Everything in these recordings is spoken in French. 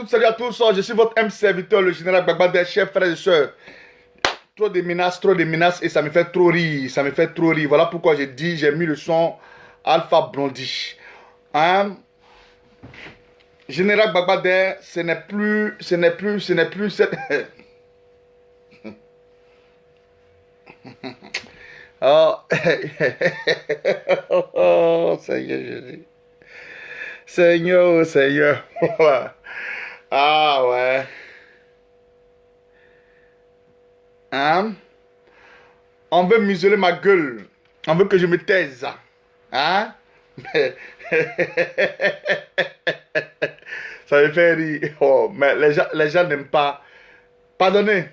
Salut à tous. Je suis votre M serviteur, le général Gbagba, des chers frères et sœurs. Trop de menaces et ça me fait trop rire. Ça me fait trop rire. Voilà pourquoi j'ai dit, j'ai mis le son Alpha Blondie. Hein? Général Gbagba, ce n'est plus cette... Oh, oh, Seigneur Jésus. Seigneur. Ah ouais. Hein? On veut museler ma gueule. On veut que je me taise. Hein? Ça me fait rire. Oh, mais les gens n'aiment pas. Pardonnez.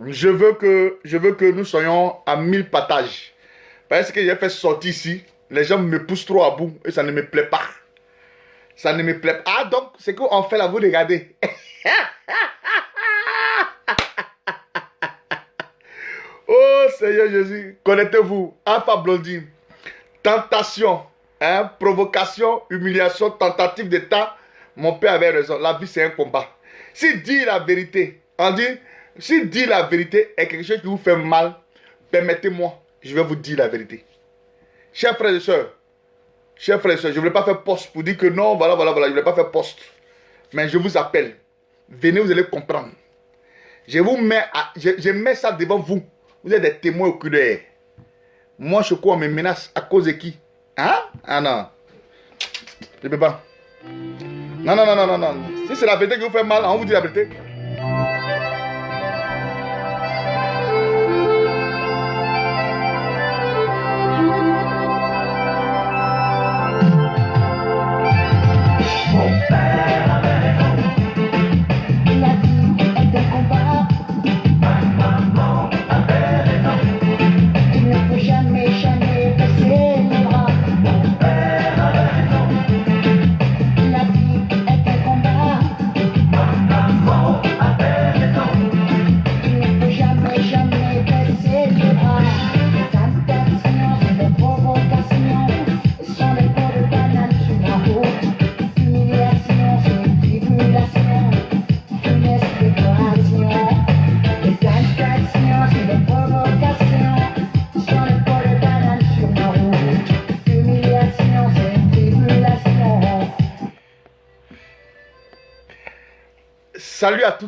Je veux que nous soyons à 1000 partages. Parce que j'ai fait sortir ici. Les gens me poussent trop à bout et ça ne me plaît pas. Ça ne me plaît pas. Ah, donc, c'est qu'on fait là, vous regardez. Oh, Seigneur Jésus, connectez-vous. Alpha Blondie. Tentation, hein, provocation, humiliation, tentative d'État. Mon père avait raison. La vie, c'est un combat. Si dire la vérité, on dit, si dire la vérité est quelque chose qui vous fait mal, permettez-moi, je vais vous dire la vérité. Chers frères et sœurs, je ne voulais pas faire poste pour dire que non, voilà, je ne voulais pas faire poste. Mais je vous appelle. Venez, vous allez comprendre. Je mets ça devant vous. Vous êtes des témoins oculaires. Moi, je crois, on me menace à cause de qui? Hein? Ah non. Je ne peux pas. Non. Si c'est la vérité qui vous fait mal, on vous dit la vérité.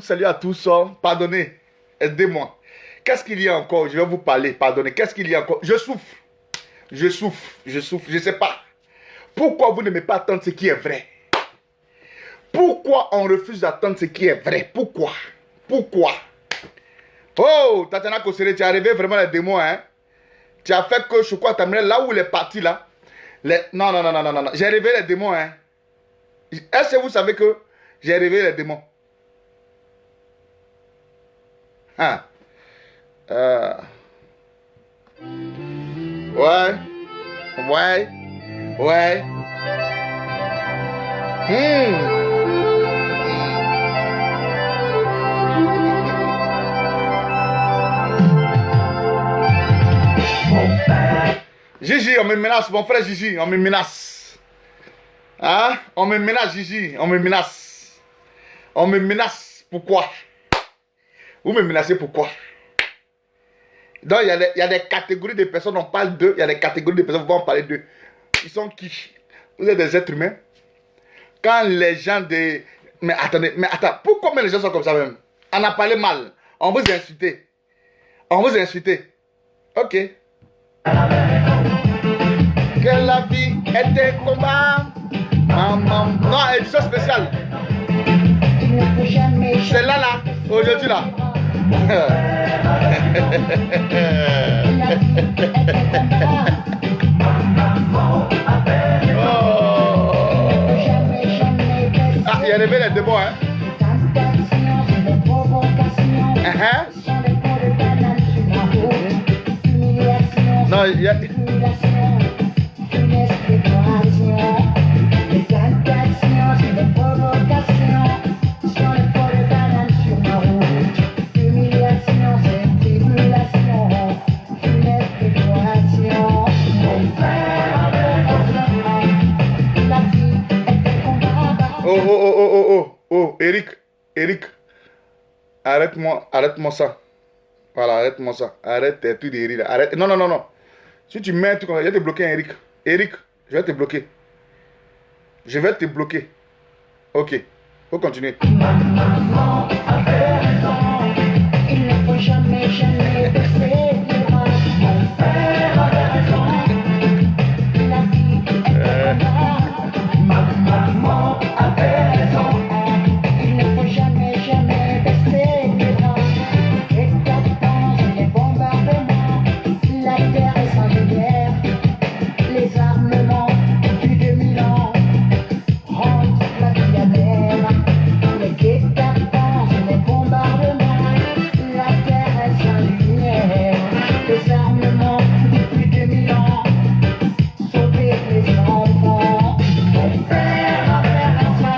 Salut à tous, pardonnez, aidez-moi. Qu'est-ce qu'il y a encore? Je vais vous parler, pardonnez. Qu'est-ce qu'il y a encore? Je souffre, je ne sais pas. Pourquoi vous n'aimez pas attendre ce qui est vrai? Pourquoi on refuse d'attendre ce qui est vrai? Pourquoi? Oh, Tatiana Kosere, tu as rêvé vraiment les démons, hein? Tu as fait que je crois, tu là où il est parti, là. Non. J'ai rêvé les démons, hein? Est-ce que vous savez que j'ai rêvé les démons? Ah. Ouais. Gigi, on me menace, mon frère Gigi, on me menace. Hein? On me menace, Gigi, on me menace. On me menace, pourquoi? Vous me menacez pourquoi? Donc, il y a des catégories de personnes, on parle d'eux. Il y a des catégories de personnes, on va en parler d'eux. Ils sont qui? Vous êtes des êtres humains. Quand les gens de... Mais attends, pourquoi les gens sont comme ça même? On a parlé mal. On vous a insulté. Ok. Que la vie est un combat. Non, édition spéciale. C'est là, aujourd'hui là. Ah, il y a les belles démons, hein. Non, il y a... Eric, Eric, arrête-moi ça. Voilà, arrête-moi ça. Arrête tes trucs de rire là. Arrête. Non, non, non, non. Si tu mets un truc comme ça, je vais te bloquer, Eric. Eric, je vais te bloquer. Je vais te bloquer. Ok, faut continuer. Maman avait raison, il ne faut jamais, jamais baisser les bras. Mon père avait raison, la vie est un combat. Maman avait raison, il ne faut jamais, jamais baisser les bras. Les captants et les bombardements, la terre est sans lumière, les armements depuis 2000 ans. Rendent la vie amère, les guet-apens et les bombardements, la terre est sans lumière, les armements depuis 2000 ans, sauver les enfants, mon père avait raison.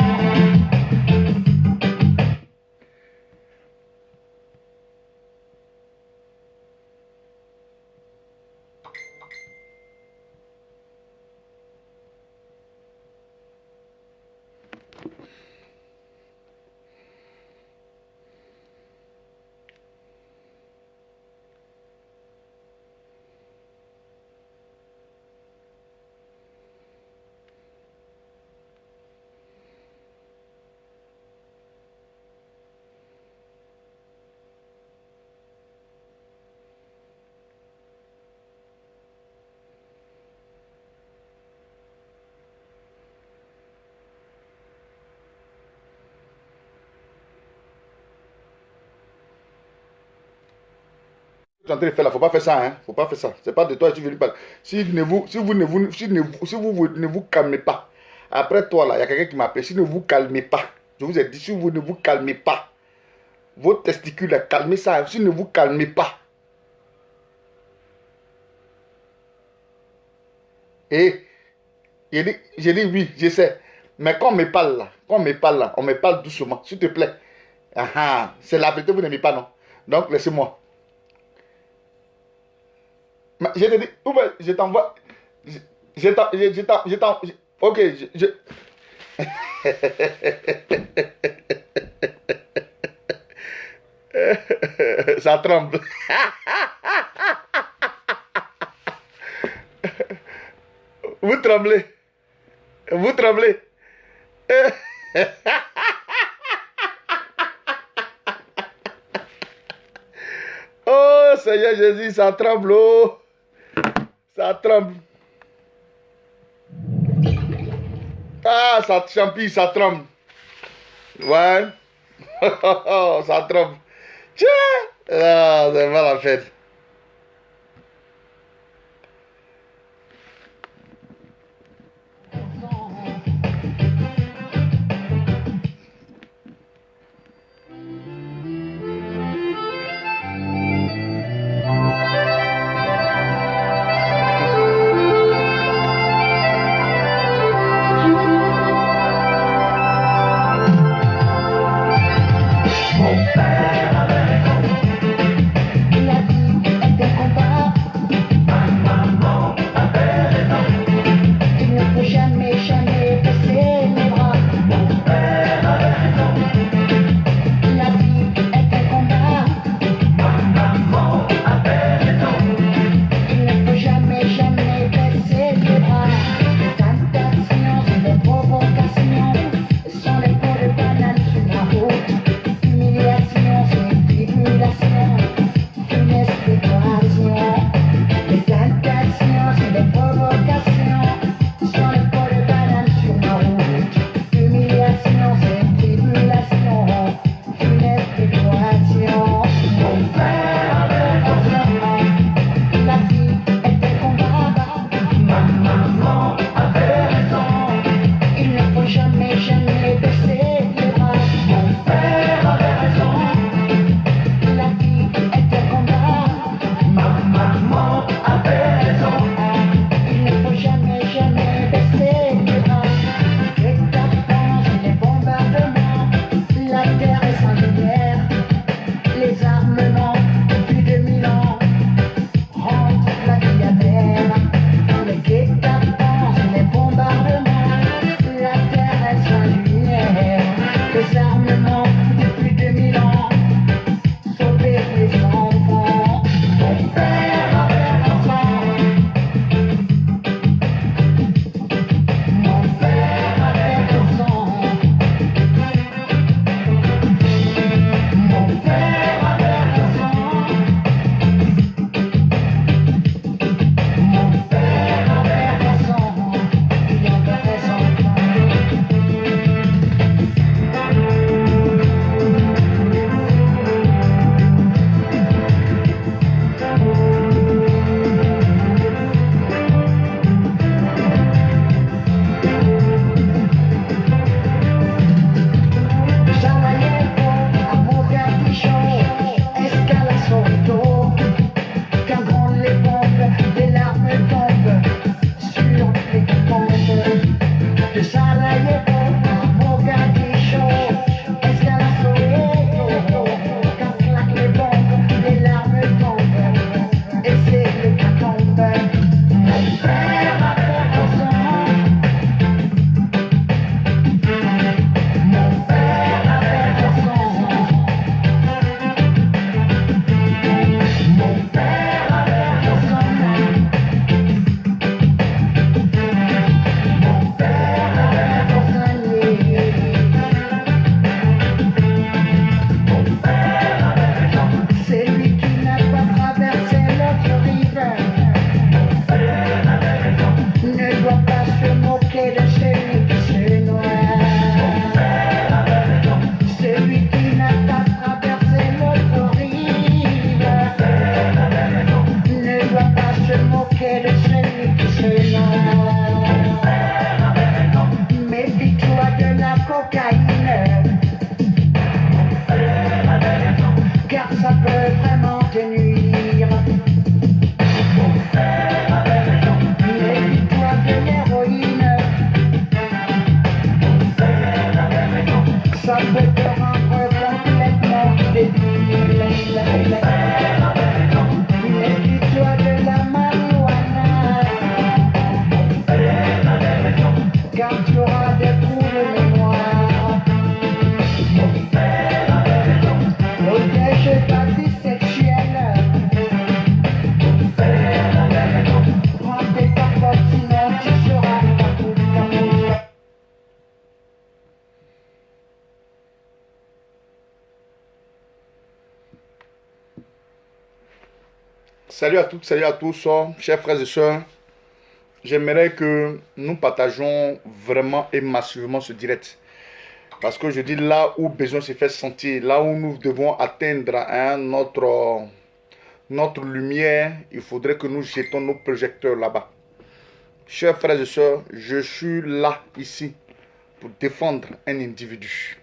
Tu es en train de faire là, faut pas faire ça, hein. Faut pas faire ça. C'est pas de toi que tu veux parler. Si vous ne vous calmez pas, après toi là, il y a quelqu'un qui m'appelle. Si ne vous calmez pas, je vous ai dit, si vous ne vous calmez pas, vos testicules, là, calmez ça. Si ne vous calmez pas, et j'ai dit oui, je sais. Mais quand on me parle là, on me parle doucement, s'il te plaît. Ah, ah, c'est la vérité, vous n'aimez pas, non? Donc laissez-moi. Je te dis, je t'envoie. Ok, ça tremble. Vous tremblez. Vous tremblez. Oh Seigneur Jésus, ça tremble. Oh. Ça tremble. Ah, ça champille, ça tremble. Ouais. Ça tremble. Tiens. Ah, c'est pas la fête. Les armes n'a pas traversé l'autre rive ne doit pas se moquer de celui qui se noie. Méfie-toi de la cocaïne, car ça peut vraiment te nuire. Méfie-toi de l'héroïne, ça peut te rendre complètement débile. Méfie-toi de la marijuana, car tu auras des trous de mémoire. Protège ta vie sexuelle, prends tes parfums, sinon tu seras partout. Salut à toutes, salut à tous, chers frères et sœurs. J'aimerais que nous partageons vraiment et massivement ce direct. Parce que je dis là où besoin se fait sentir, là où nous devons atteindre notre lumière, il faudrait que nous jetons nos projecteurs là-bas. Chers frères et sœurs, je suis là, ici, pour défendre un individu.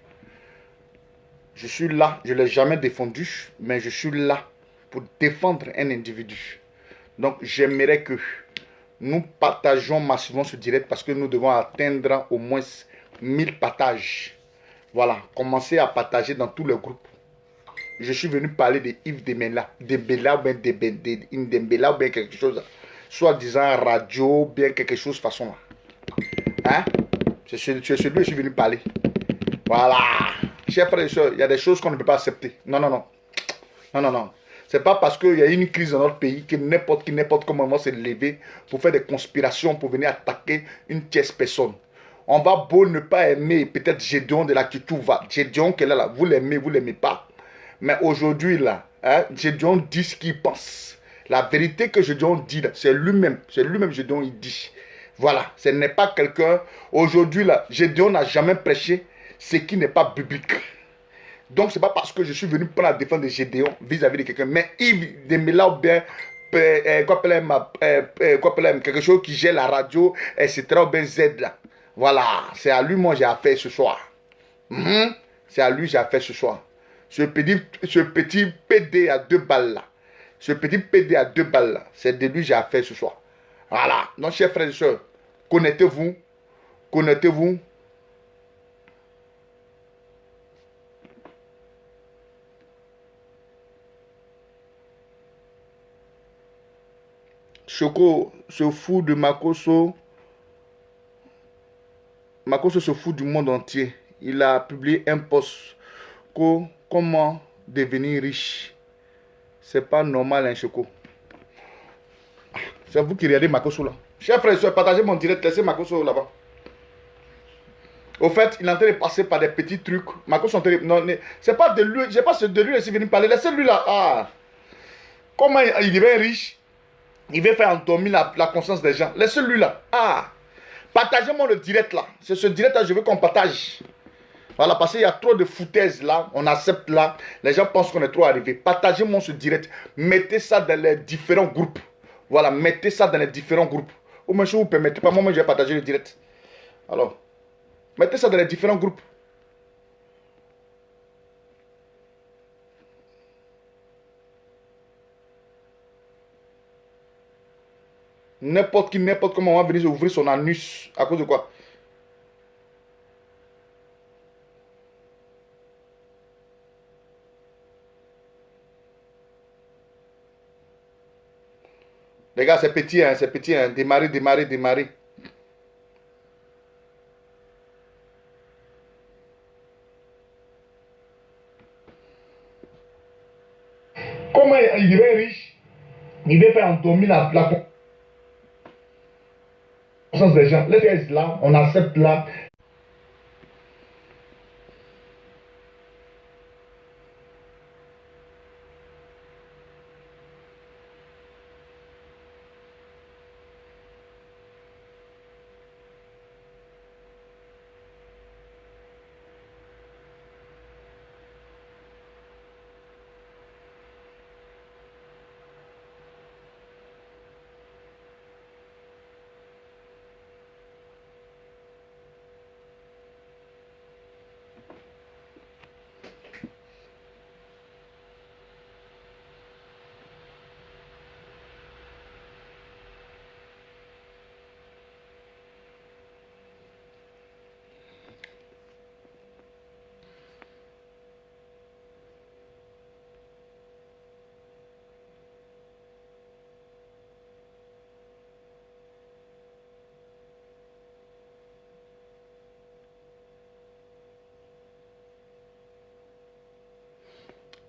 Je suis là, je ne l'ai jamais défendu, mais je suis là pour défendre un individu. Donc j'aimerais que nous partageons massivement ce direct parce que nous devons atteindre au moins 1000 partages. Voilà, commencez à partager dans tous les groupes. Je suis venu parler de Yves Dembélé ou bien Dembélé ou bien quelque chose, soit disant radio, bien quelque chose façon là. Hein? C'est celui que je suis venu parler. Voilà. Chers frères et sœurs, il y a des choses qu'on ne peut pas accepter. Non, non, non. Non, non, non. C'est pas parce qu'il y a une crise dans notre pays que n'importe comment va se lever pour faire des conspirations, pour venir attaquer une tierce personne. On va beau ne pas aimer peut-être Gédéon de la Kitouva. Gédéon qu'elle est là, vous l'aimez pas. Mais aujourd'hui là, hein, Gédéon dit ce qu'il pense. La vérité que Gédéon dit, c'est lui-même Gédéon il dit. Voilà, ce n'est pas quelqu'un. Aujourd'hui là, Gédéon n'a jamais prêché ce qui n'est pas biblique. Donc, ce n'est pas parce que je suis venu prendre la défense de Gédéon vis-à-vis de quelqu'un. Mais Yves Dembélé ou bien quelque chose qui gère la radio, etc. ou bien Z là. Voilà, c'est à lui moi j'ai affaire ce soir. C'est à lui j'ai affaire ce soir. Ce petit PD à 2 balles là. Ce petit PD à 2 balles là. C'est de lui j'ai affaire ce soir. Voilà. Donc, chers frères et sœurs, connectez-vous. Connectez-vous. Choco se fout de Makoso. Makoso se fout du monde entier. Il a publié un post. Comment devenir riche. C'est pas normal, hein, Choco. C'est vous qui regardez Makoso là. Chers frères et sœurs, partagez mon direct. Laissez Makoso là-bas. Au fait, il est en train de passer par des petits trucs. Makoso est en train de... Non, c'est pas de lui. Je sais pas de lui laisser venir parler. Laissez-lui là. Ah. Comment il devient riche? Il veut faire endormir la conscience des gens. Laissez-lui là. Ah. Partagez-moi le direct là. C'est ce direct là, je veux qu'on partage. Voilà, parce qu'il y a trop de foutaises là. On accepte là. Les gens pensent qu'on est trop arrivé. Partagez-moi ce direct. Mettez ça dans les différents groupes. Voilà, mettez ça dans les différents groupes. Ou même si vous ne permettez pas, moi je vais partager le direct. Alors, mettez ça dans les différents groupes. N'importe qui, n'importe comment on va venir ouvrir son anus. À cause de quoi? Les gars, c'est petit, hein, c'est petit. Hein. Démarrer, démarrer, démarrer. Comment il devient riche? Il veut faire endormir la conscience des gens. Les gars, là, on accepte là.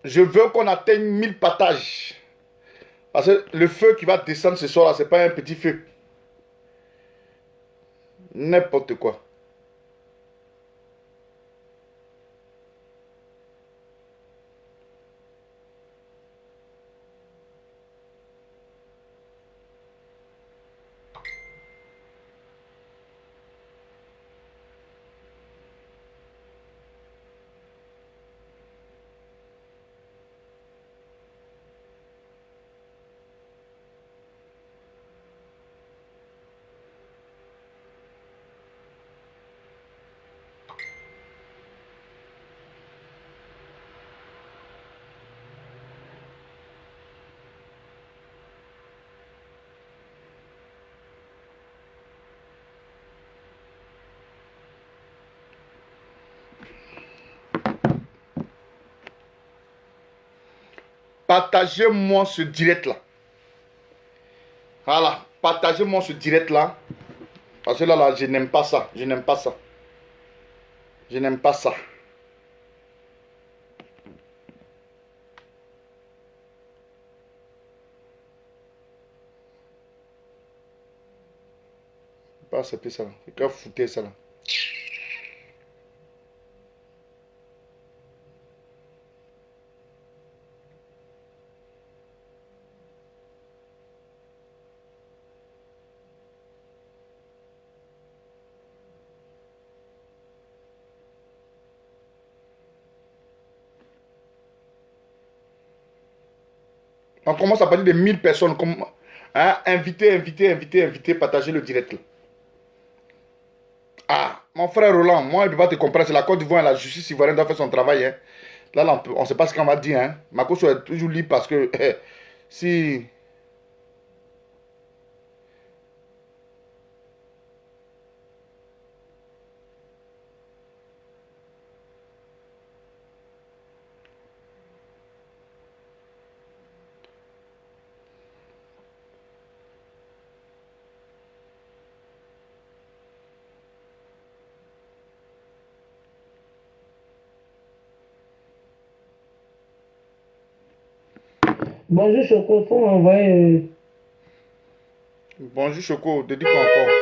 Je veux qu'on atteigne 1000 partages. Parce que le feu qui va descendre ce soir, ce n'est pas un petit feu. N'importe quoi. Partagez-moi ce direct là. Voilà, partagez-moi ce direct là. Parce que là, je n'aime pas ça. Je n'aime pas ça. Je n'aime pas ça. Pas accepter ça là. C'est qu'à foutre ça là. On commence à parler de 1000 personnes. Comme, hein, inviter, partager le direct. Là. Ah, mon frère Roland, moi, je ne peux pas te comprendre. C'est la Côte d'Ivoire, la justice ivoirienne doit faire son travail. Hein. Là, on ne sait pas ce qu'on va dire. Hein. Ma cause est toujours libre parce que si... Bonjour Choco, faut m'envoyer. Bonjour Choco, te dis quoi encore?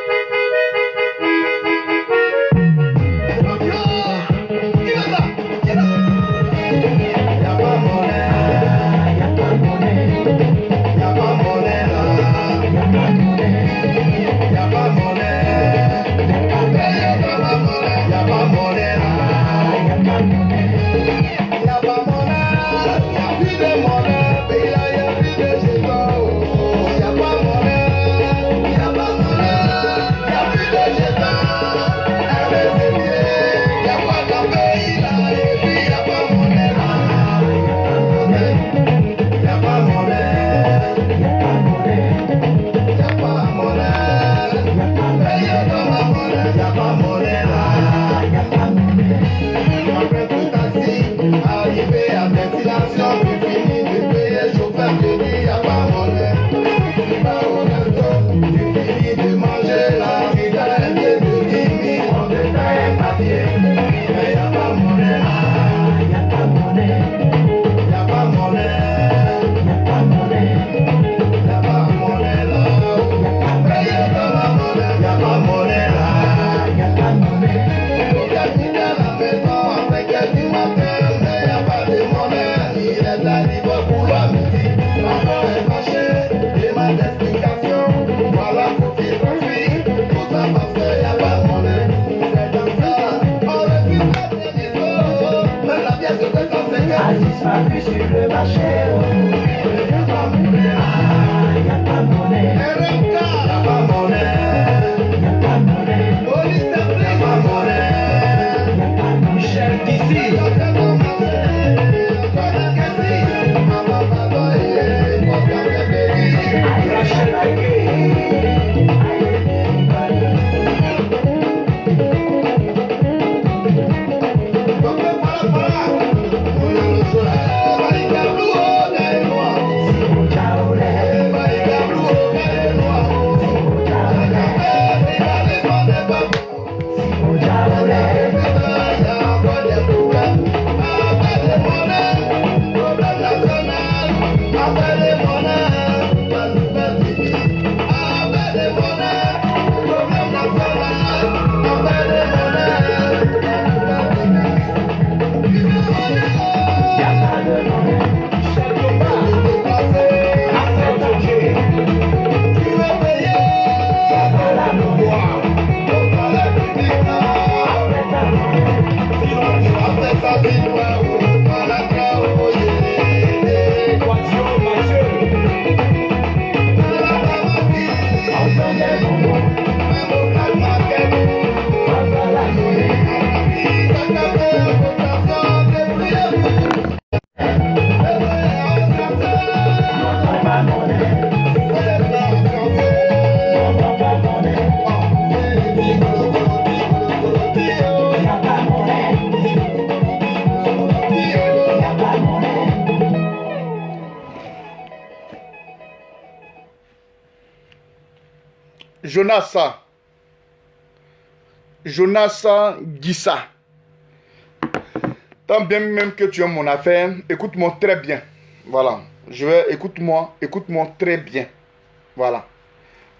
Jonas Gissa. Tant bien même que tu aimes mon affaire, écoute-moi très bien. Voilà. Écoute-moi très bien. Voilà.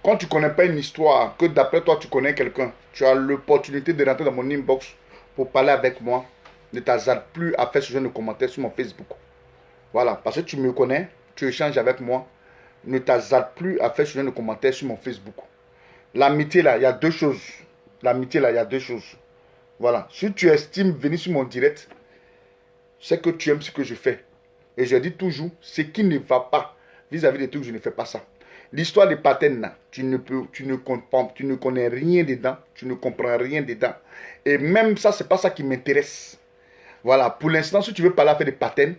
Quand tu ne connais pas une histoire, que d'après toi tu connais quelqu'un, tu as l'opportunité de rentrer dans mon inbox pour parler avec moi. Ne t'hasarde plus à faire ce genre de commentaires sur mon Facebook. Voilà. Parce que tu me connais, tu échanges avec moi. Ne t'hasarde plus à faire ce genre de commentaires sur mon Facebook. L'amitié là, il y a deux choses. L'amitié là, il y a deux choses. Voilà. Si tu estimes venir sur mon direct, c'est que tu aimes ce que je fais. Et je dis toujours, ce qui ne va pas vis-à-vis des trucs, je ne fais pas ça. L'histoire des patterns, tu ne connais rien dedans, tu ne comprends rien dedans. Et même ça, c'est pas ça qui m'intéresse. Voilà, pour l'instant, si tu veux parler avec des patterns,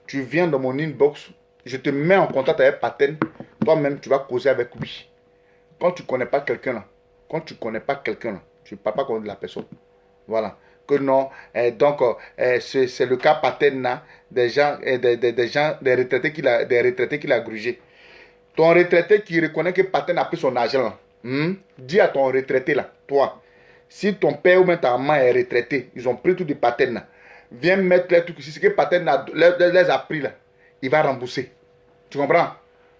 tu viens dans mon inbox, je te mets en contact avec pattern, toi-même, tu vas causer avec lui. Quand tu ne connais pas quelqu'un là, tu ne parles pas contre la personne. Voilà. Que non, c'est le cas pattern là, des retraités qu'il a grugé. Ton retraité qui reconnaît que pattern a pris son argent là, dis à ton retraité là, toi, si ton père ou même ta maman est retraité, ils ont pris tout des pattern là, viens mettre les trucs ici, ce que pattern les a pris là, il va rembourser. Tu comprends?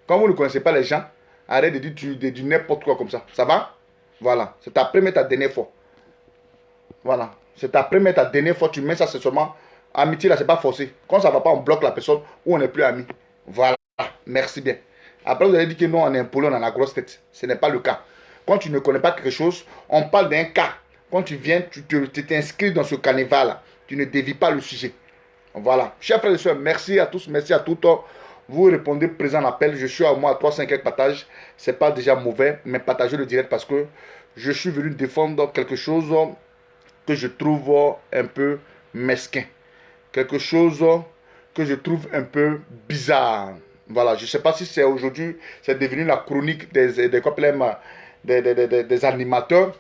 Quand vous ne connaissez pas les gens, arrête de dire du n'importe quoi comme ça. Ça va? Voilà. C'est ta première, ta dernière fois. Voilà. C'est ta première, ta dernière fois. Tu mets ça, c'est seulement amitié là, c'est pas forcé. Quand ça va pas, on bloque la personne ou on n'est plus amis. Voilà. Merci bien. Après, vous allez dire que non, on est impoli, on a la grosse tête. Ce n'est pas le cas. Quand tu ne connais pas quelque chose, on parle d'un cas. Quand tu viens, tu t'inscris dans ce carnaval là. Tu ne dévies pas le sujet. Voilà. Chers frères et sœurs, merci à tous, merci à toutes. Vous répondez présent à l'appel. Je suis à moi à 3-5 quelques partages. Ce n'est pas déjà mauvais, mais partagez le direct parce que je suis venu défendre quelque chose que je trouve un peu mesquin. Quelque chose que je trouve un peu bizarre. Voilà, je ne sais pas si c'est aujourd'hui, c'est devenu la chronique des animateurs.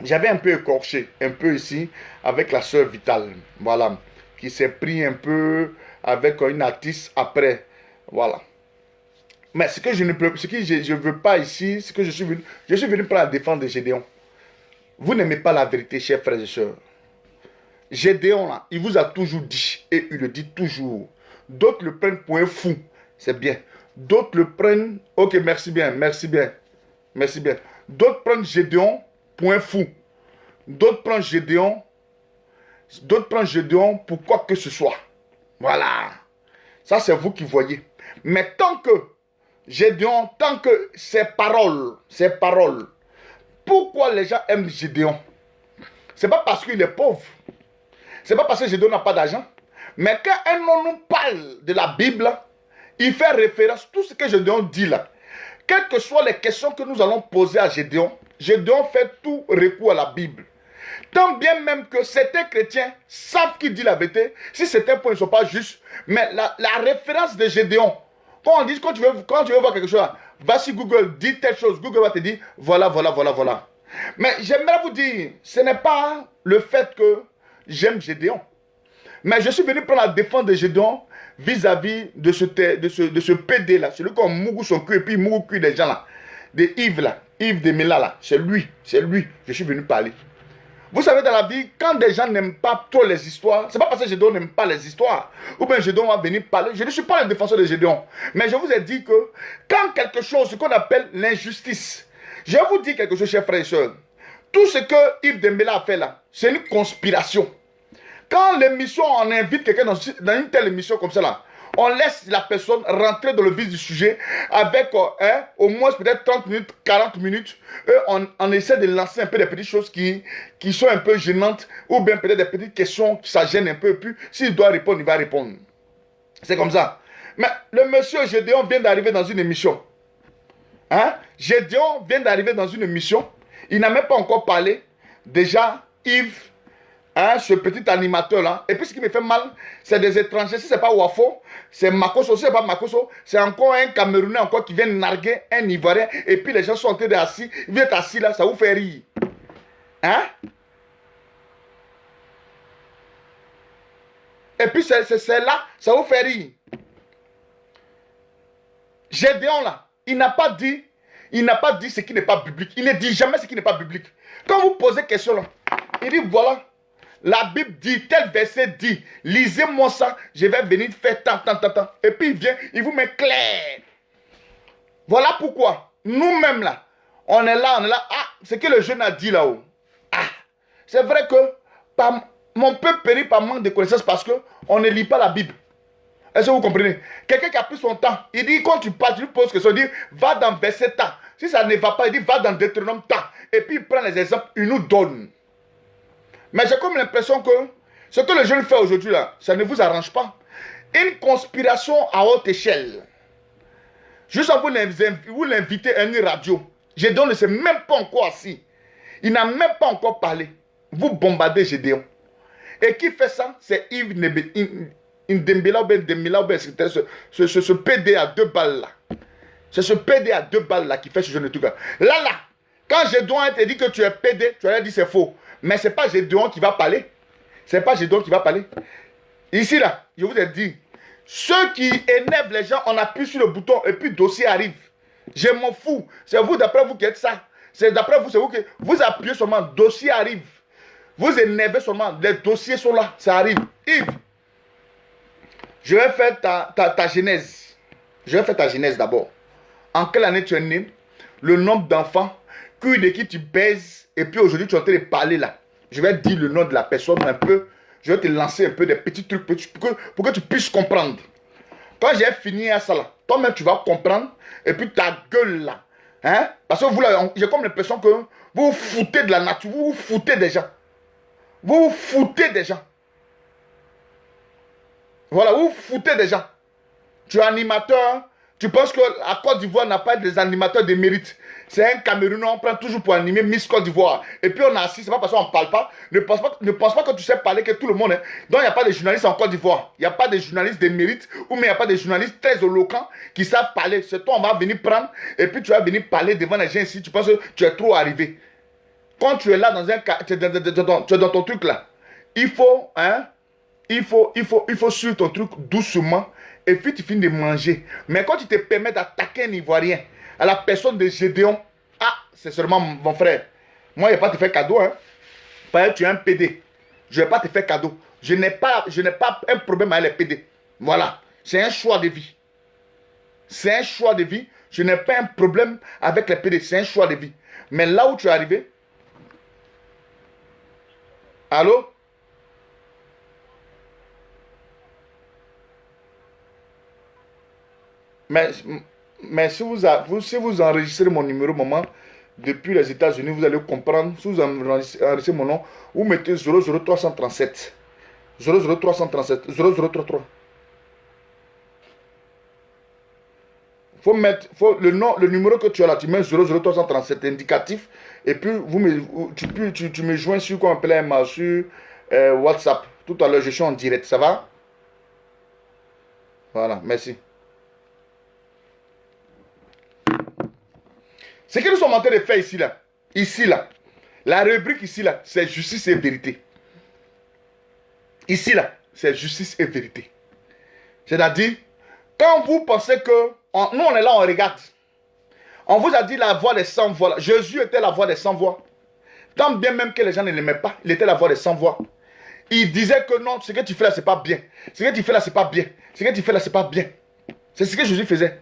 J'avais un peu écorché, un peu ici, avec la sœur Vitale. Voilà, qui s'est pris un peu avec une artiste après. Voilà. Mais ce que je ne veux pas ici, ce que je suis venu pour la défense de Gédéon. Vous n'aimez pas la vérité, chers frères et sœurs. Gédéon, là, il vous a toujours dit, et il le dit toujours. D'autres le prennent pour un fou. C'est bien. D'autres le prennent... Ok, merci bien. D'autres prennent Gédéon pour un fou. D'autres prennent Gédéon pour quoi que ce soit. Voilà. Ça, c'est vous qui voyez. Mais tant que Gédéon, tant que ces paroles, pourquoi les gens aiment Gédéon? Ce n'est pas parce qu'il est pauvre. Ce n'est pas parce que Gédéon n'a pas d'argent. Mais quand un homme nous parle de la Bible, il fait référence à tout ce que Gédéon dit là. Quelles que soient les questions que nous allons poser à Gédéon, Gédéon fait tout recours à la Bible. Tant bien même que certains chrétiens savent qu'il dit la vérité, si certains points ne sont pas justes, mais la référence de Gédéon, quand tu veux voir quelque chose, va sur Google, dis telle chose, Google va te dire, voilà. Mais j'aimerais vous dire, ce n'est pas le fait que j'aime Gédéon, mais je suis venu prendre la défense de Gédéon vis-à-vis de ce PD là, celui qui a mouru son cul et puis mouru le cul des gens là, de Yves là, Yves de Mela là, c'est lui, je suis venu parler. Vous savez, dans la vie, quand des gens n'aiment pas trop les histoires, c'est pas parce que Gédéon n'aime pas les histoires, ou bien Gédéon va venir parler. Je ne suis pas le défenseur de Gédéon, mais je vous ai dit que quand quelque chose, ce qu'on appelle l'injustice, je vais vous dire quelque chose, chers frères et sœurs, tout ce que Yves Dembélé a fait là, c'est une conspiration. Quand l'émission, on invite quelqu'un dans une telle émission comme ça là, on laisse la personne rentrer dans le vif du sujet avec au moins peut-être 30 minutes, 40 minutes. Et on essaie de lancer un peu des petites choses qui sont un peu gênantes ou bien peut-être des petites questions qui ça gêne un peu. Et puis s'il doit répondre, il va répondre. C'est comme ça. Mais le monsieur Gédéon vient d'arriver dans une émission. Gédéon vient d'arriver dans une émission. Il n'a même pas encore parlé. Déjà, Yves... ce petit animateur là, et puis ce qui me fait mal, c'est des étrangers. Si ce n'est pas Wafo, c'est Makoso. Si ce n'est pas Makoso, c'est encore un Camerounais encore qui vient narguer un Ivoirien, et puis les gens sont en train d'assis, ils viennent assis là, ça vous fait rire. Et puis c'est là, ça vous fait rire. Gédéon là, il n'a pas dit, Il n'a pas dit ce qui n'est pas biblique. Il ne dit jamais ce qui n'est pas biblique. Quand vous posez question là, il dit voilà, la Bible dit, tel verset dit, lisez-moi ça, je vais venir faire tant. Et puis il vient, il vous met clair. Voilà pourquoi, nous-mêmes là, on est là. Ah, ce que le jeune a dit là-haut. Ah, c'est vrai que mon peuple périt par manque de connaissances parce qu'on ne lit pas la Bible. Est-ce que vous comprenez? Quelqu'un qui a pris son temps, il dit, quand tu parles, tu lui poses question, il dit, va dans verset temps. Si ça ne va pas, il dit, va dans Deutéronome temps. Et puis il prend les exemples, il nous donne. Mais j'ai comme l'impression que ce que le jeune fait aujourd'hui là, ça ne vous arrange pas. Une conspiration à haute échelle. Juste en vous l'invitez à une radio. Gédéon ne sait même pas encore assis. Il n'a même pas encore parlé. Vous bombardez Gédéon. Et qui fait ça? C'est Yves Ndembela ou Ndembela ou ce PD à 2 balles là. C'est ce PD à 2 balles là qui fait ce genre de truc là. Là, quand Gédéon te dit que tu es PD, tu as dit c'est faux. Mais ce n'est pas Gédéon qui va parler. Ce n'est pas Gédéon qui va parler. Ici là, je vous ai dit, ceux qui énervent les gens, on appuie sur le bouton et puis le dossier arrive. Je m'en fous. C'est vous, d'après vous, qui êtes ça. C'est d'après vous, c'est vous qui... Vous appuyez seulement, le dossier arrive. Vous énervez seulement, les dossiers sont là, ça arrive. Yves, je vais faire ta genèse. Je vais faire ta genèse d'abord. En quelle année tu es né? Le nombre d'enfants, de qui tu baises, et puis aujourd'hui tu es en train de parler là. Je vais te dire le nom de la personne un peu. Je vais te lancer un peu des petits trucs pour que tu puisses comprendre. Quand j'ai fini à ça là, toi-même tu vas comprendre, et puis ta gueule là. Hein? Parce que vous là, j'ai comme l'impression que vous vous foutez de la nature, vous vous foutez des gens. Vous vous foutez des gens. Voilà, vous vous foutez des gens. Tu es animateur, tu penses que la Côte d'Ivoire n'a pas des animateurs de mérite. C'est un Camerounais, on prend toujours pour animer Miss Côte d'Ivoire. Et puis on a assis, c'est pas parce qu'on ne parle pas. Ne pense pas que tu sais parler que tout le monde. Hein. Donc il n'y a pas de journalistes en Côte d'Ivoire. Il n'y a pas de journalistes de mérite. Ou mais il n'y a pas de journalistes très éloquents qui savent parler. C'est toi, on va venir prendre. Et puis tu vas venir parler devant les gens ici. Tu penses que tu es trop arrivé. Quand tu es là dans un cas, tu es dans ton truc là. Il faut suivre ton truc doucement. Et puis tu finis de manger. Mais quand tu te permets d'attaquer un Ivoirien, à la personne de Gédéon, ah, c'est seulement mon frère. Moi, je ne vais pas te faire cadeau. Hein. Parce que tu es un PD. Je ne vais pas te faire cadeau. Je n'ai pas un problème avec les PD. Voilà. C'est un choix de vie. C'est un choix de vie. Je n'ai pas un problème avec les PD. C'est un choix de vie. Mais là où tu es arrivé... Allô? Mais si vous enregistrez mon numéro, maman, depuis les États-Unis, vous allez comprendre. Si vous enregistrez mon nom, vous mettez 00337. 00337. 0033. Le numéro que tu as là, tu mets 00337 indicatif. Et puis, tu me joins sur quoi on appelle sur WhatsApp. Tout à l'heure, je suis en direct. Ça va? Voilà, merci. Ce que nous sommes en train de faire ici là, la rubrique ici là, c'est justice et vérité. Ici là, c'est justice et vérité. C'est-à-dire, quand vous pensez que, nous on est là, on regarde. On vous a dit la voix des 100 voix. Jésus était la voix des 100 voix. Tant bien même que les gens ne l'aimaient pas, il était la voix des 100 voix. Il disait que non, ce que tu fais là, c'est pas bien. Ce que tu fais là, c'est pas bien. Ce que tu fais là, c'est pas bien. C'est ce que Jésus faisait.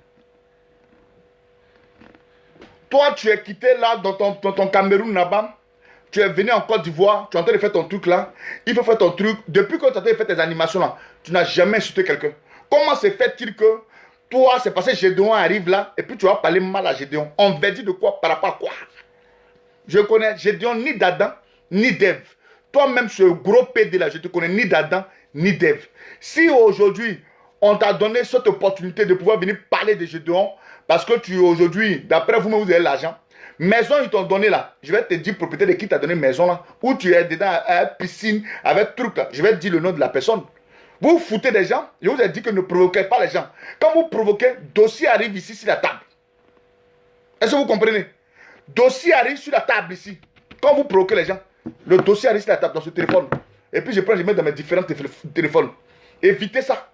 Toi, tu es quitté là dans ton Cameroun là-bas. Tu es venu en Côte d'Ivoire. Tu es en train de faire ton truc là. Il faut faire ton truc. Depuis que tu es en train de faire tes animations là, tu n'as jamais insulté quelqu'un. Comment se fait-il que toi, c'est parce que Gédéon arrive là et puis tu vas parler mal à Gédéon? On va dire de quoi? Par rapport à quoi? Je connais Gédéon ni d'Adam ni d'Ève. Toi-même, ce gros PD là, je te connais ni d'Adam ni d'Ève. Si aujourd'hui, on t'a donné cette opportunité de pouvoir venir parler de Gédéon, parce que tu aujourd'hui, d'après vous-même, vous avez l'argent. Maison, ils t'ont donné là. Je vais te dire propriétaire de qui t'a donné maison là. Où tu es dedans à une piscine avec truc là. Je vais te dire le nom de la personne. Vous vous foutez des gens. Je vous ai dit que ne provoquez pas les gens. Quand vous provoquez, dossier arrive ici sur la table. Est-ce que vous comprenez? Dossier arrive sur la table ici. Quand vous provoquez les gens, le dossier arrive sur la table dans ce téléphone. Et puis je prends, je mets dans mes différents téléphones. Évitez ça.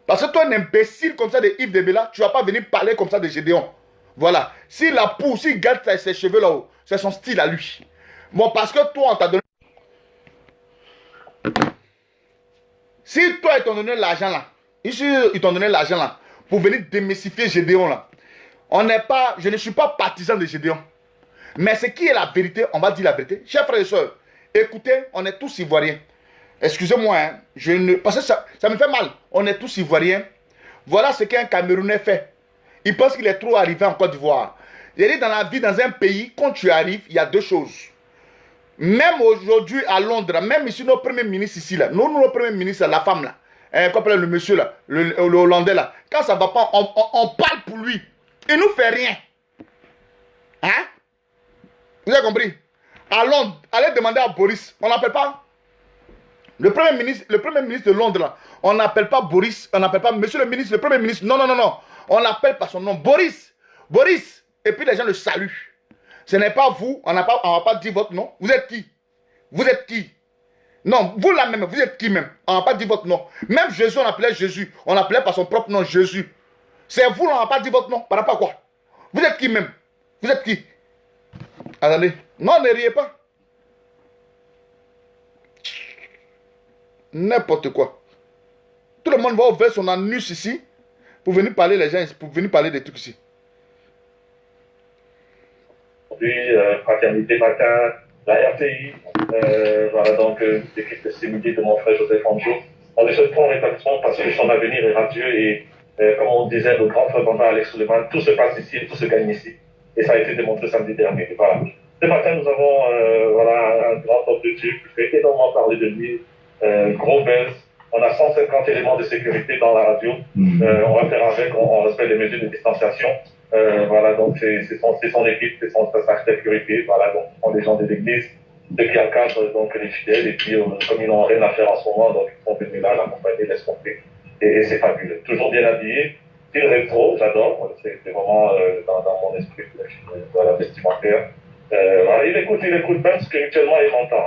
Parce que toi, un imbécile comme ça de Yves Ndembela, tu ne vas pas venir parler comme ça de Gédéon. Voilà. S'il la pousse, s'il garde ses cheveux là-haut, c'est son style à lui. Bon, parce que toi, on t'a donné... Si toi, ils t'ont donné l'argent là, ici, ils t'ont donné l'argent là, pour venir démystifier Gédéon là, je ne suis pas partisan de Gédéon. Mais ce qui est la vérité, on va dire la vérité. Chers frères et sœurs, écoutez, on est tous ivoiriens. Excusez-moi, hein, parce que ça me fait mal. On est tous ivoiriens. Voilà ce qu'un Camerounais fait. Il pense qu'il est trop arrivé en Côte d'Ivoire. Il dit dans la vie, dans un pays, quand tu arrives, il y a deux choses. Même aujourd'hui à Londres, même ici, nos premiers ministres ici, là, nos premiers ministres, la femme là, qu'on appelle le monsieur là, le Hollandais là, quand ça ne va pas, on parle pour lui. Il ne nous fait rien. Hein? Vous avez compris? À Londres, allez demander à Boris, on n'appelle pas. Le premier ministre de Londres là, on n'appelle pas Boris, on n'appelle pas monsieur le ministre, le premier ministre. Non, non, non, non. On l'appelle par son nom. Boris. Boris. Et puis les gens le saluent. Ce n'est pas vous, on ne va pas dire votre nom. Vous êtes qui? Vous êtes qui? Non, vous là même, vous êtes qui même? On ne va pas dire votre nom. Même Jésus, on appelait Jésus. On l'appelait par son propre nom, Jésus. C'est vous, on ne va pas dire votre nom. Par rapport à quoi? Vous êtes qui même? Vous êtes qui? Attendez. Non, ne riez pas. N'importe quoi. Tout le monde va ouvrir son anus ici pour venir parler les gens, pour venir parler des trucs ici. Fraternité Matin, la RTI, voilà donc l'équipe de CMD de mon frère Joseph Anjou. On les souhaite un rétablissement parce que son avenir est radieux et comme on disait, le grand frère Bamba Alex Suleiman, tout se passe ici et tout se gagne ici. Et ça a été démontré samedi dernier. Voilà. Ce matin, nous avons voilà, un grand homme de Dieu qui fait énormément parler de lui, gros buzz. On a 150 éléments de sécurité dans la radio. On va faire avec, on respecte les mesures de distanciation. Voilà, donc c'est son équipe, c'est sa sécurité. Voilà, donc ce sont des gens de l'église, ceux qui encadrent donc les fidèles. Et puis, comme ils n'ont rien à faire en ce moment, donc ils sont venus là, l'accompagner, l'escorter. Et c'est fabuleux. Toujours bien habillé. Style rétro, j'adore. C'est vraiment dans mon esprit voilà, vestimentaire. Voilà, il écoute même spirituellement, il m'entend.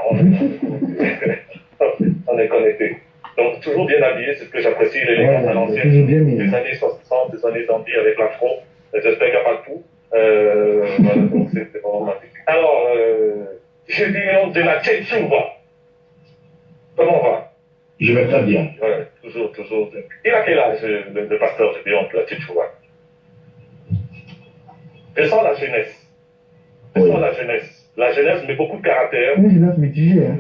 On est connecté. Donc, toujours bien habillé, c'est ce que j'apprécie, l'élégance à l'ancienne. Des années 60, des années d'envie avec l'afro. J'espère qu'il n'y a pas de tout. Voilà, donc c'est vraiment magnifique. Alors, Gédéon de la Tchétchouva. Comment on va? Je vais très bien. Ouais, toujours. Il a quel âge, le pasteur Gédéon de la Tchétchouva? Je sens la jeunesse. La jeunesse, mais beaucoup de caractère. Une jeunesse mitigée. Hein.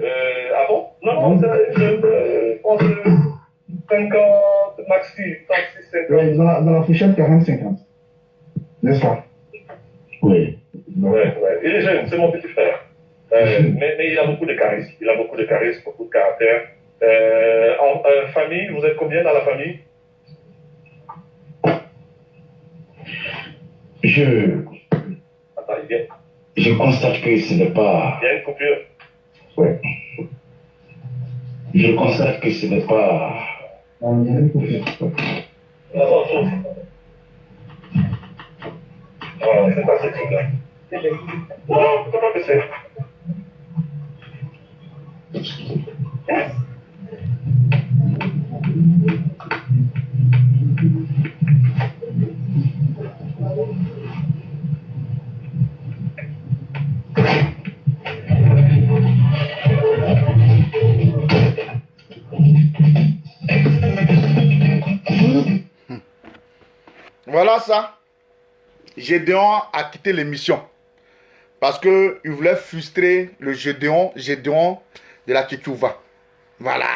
Ah bon? Non, je pense 50, maxi, 36, 50. Ouais, dans la fourchette 40-50. N'est-ce pas? Oui. Ouais. Il est jeune, c'est mon petit frère. Mais il a beaucoup de charisme. Beaucoup de caractère. En famille, vous êtes combien dans la famille? Attends, il vient. Je constate que ce n'est pas... Il y a une coupure. Oui. Je constate que ce n'est pas... On y a une coupure. Attends, souffle. Voilà, c'est pas ce truc-là. Non, c'est pas baisser. Voilà ça. Gédéon a quitté l'émission. Parce qu'il voulait frustrer le Gédéon de la Tchétchouva. Voilà.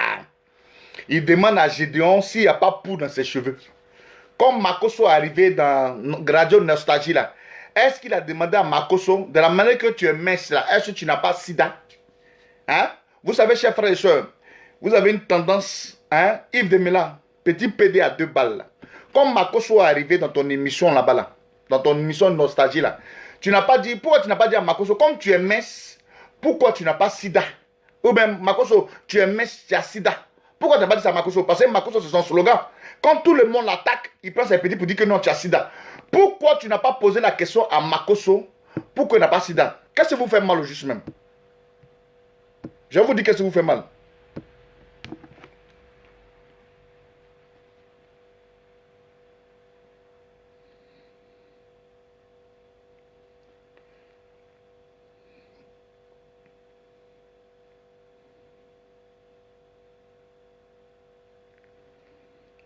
Il demande à Gédéon s'il n'y a pas poudre dans ses cheveux. Comme Makoso est arrivé dans Radio Nostalgie là, est-ce qu'il a demandé à Makoso, de la manière que tu es mince là, est-ce que tu n'as pas sida? Hein? Vous savez, chers frères et sœurs, vous avez une tendance, hein, Yves Demela, petit PD à 2 balles là. Comme Makoso est arrivé dans ton émission là-bas là, dans ton émission Nostalgie là, tu n'as pas dit, pourquoi tu n'as pas dit à Makoso, comme tu es mince, pourquoi tu n'as pas sida? Ou bien Makoso, tu es mince, tu as sida. Pourquoi tu n'as pas dit ça à Makoso? Parce que Makoso c'est son slogan. Quand tout le monde l'attaque, il prend ses petits pour dire que non, tu as sida. Pourquoi tu n'as pas posé la question à Makoso? Pourquoi il n'a pas sida? Qu'est-ce que vous fait mal au juste même? Je vous dis qu'est-ce que vous fait mal.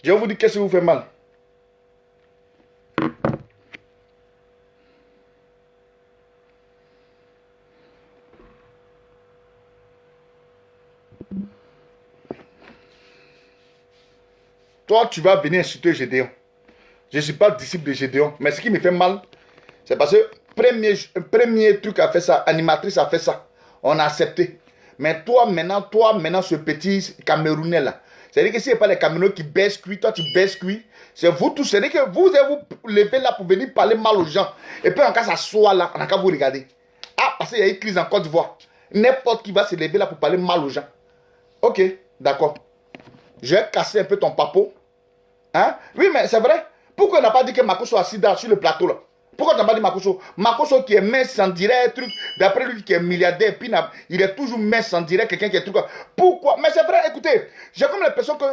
Je vais vous dire qu'est-ce qui vous fait mal. Toi, tu vas venir insulter Gédéon. Je ne suis pas disciple de Gédéon. Mais ce qui me fait mal, c'est parce que premier truc a fait ça, animatrice a fait ça. On a accepté. Mais toi maintenant, ce petit Camerounais là, c'est-à-dire que si ce n'est pas les Camerounais qui baissent cuit, toi tu baisses cuit, c'est vous tous. C'est-à-dire que vous allez vous lever là pour venir parler mal aux gens. Et puis en cas ça soit là, on n'a qu'à vous regarder. Ah, parce qu'il y a une crise en Côte d'Ivoire. N'importe qui va se lever là pour parler mal aux gens. Ok, d'accord. Je vais casser un peu ton papo. Hein? Oui, mais c'est vrai. Pourquoi on n'a pas dit que Makosso a sida sur le plateau là? Pourquoi tu n'as pas dit Makosso? Makosso qui est mince en direct, truc. D'après lui qui est milliardaire, puis il est toujours mince en direct, quelqu'un qui est truc. Pourquoi? Mais c'est vrai, écoutez, j'ai comme l'impression que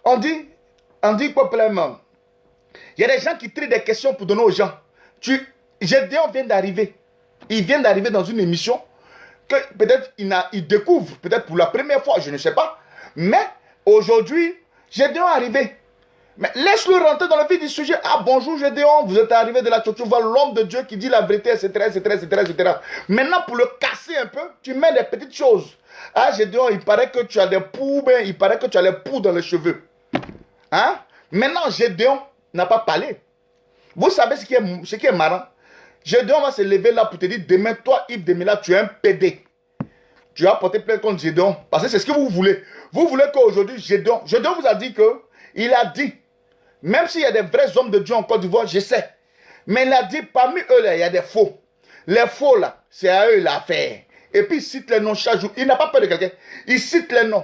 on dit populairement, il y a des gens qui trient des questions pour donner aux gens. Gédéon vient d'arriver. Il vient d'arriver dans une émission que peut-être il découvre, peut-être pour la première fois, je ne sais pas. Mais aujourd'hui, Gédéon est arrivé. Mais laisse-le rentrer dans le vif du sujet. Ah bonjour Gédéon, vous êtes arrivé de la Tchotchouva, l'homme de Dieu qui dit la vérité, etc., etc., etc. Maintenant, pour le casser un peu, tu mets des petites choses. Ah Gédéon, il paraît que tu as des poux, il paraît que tu as les poux dans les cheveux. Hein? Maintenant, Gédéon n'a pas parlé. Vous savez ce qui est marrant? Gédéon va se lever là pour te dire, demain, toi, Yves Demila, tu es un PD. Tu vas porter plainte contre Gédéon. Parce que c'est ce que vous voulez. Vous voulez qu'aujourd'hui, Gédéon vous a dit que, il a dit, même s'il y a des vrais hommes de Dieu en Côte d'Ivoire, je sais. Mais il a dit, parmi eux, là, il y a des faux. Les faux, là, c'est à eux l'affaire. Et puis, il cite les noms chaque jour. Il n'a pas peur de quelqu'un. Il cite les noms.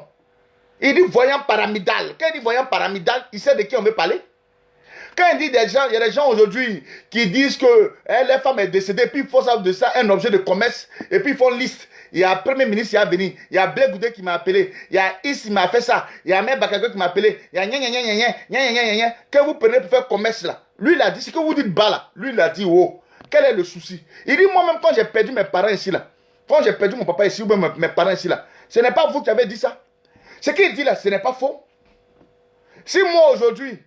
Il dit voyant pyramidal. Quand il dit voyant pyramidal, il sait de qui on veut parler. Quand il dit des gens, il y a des gens aujourd'hui qui disent que la femme est décédée, puis il faut ça de ça un objet de commerce, et puis ils font une liste. Il y a un premier ministre qui est venu, il y a Blé Goudé qui m'a appelé, il y a Is qui m'a fait ça, il y a Mère Bakago qui m'a appelé, il y a gna que vous prenez pour faire commerce là. Lui il a dit, ce que vous dites bas là, lui il a dit oh, quel est le souci? Il dit moi-même quand j'ai perdu mes parents ici là, quand j'ai perdu mon papa ici ou même mes parents ici là, ce n'est pas vous qui avez dit ça. Ce qu'il dit là, ce n'est pas faux. Si moi aujourd'hui,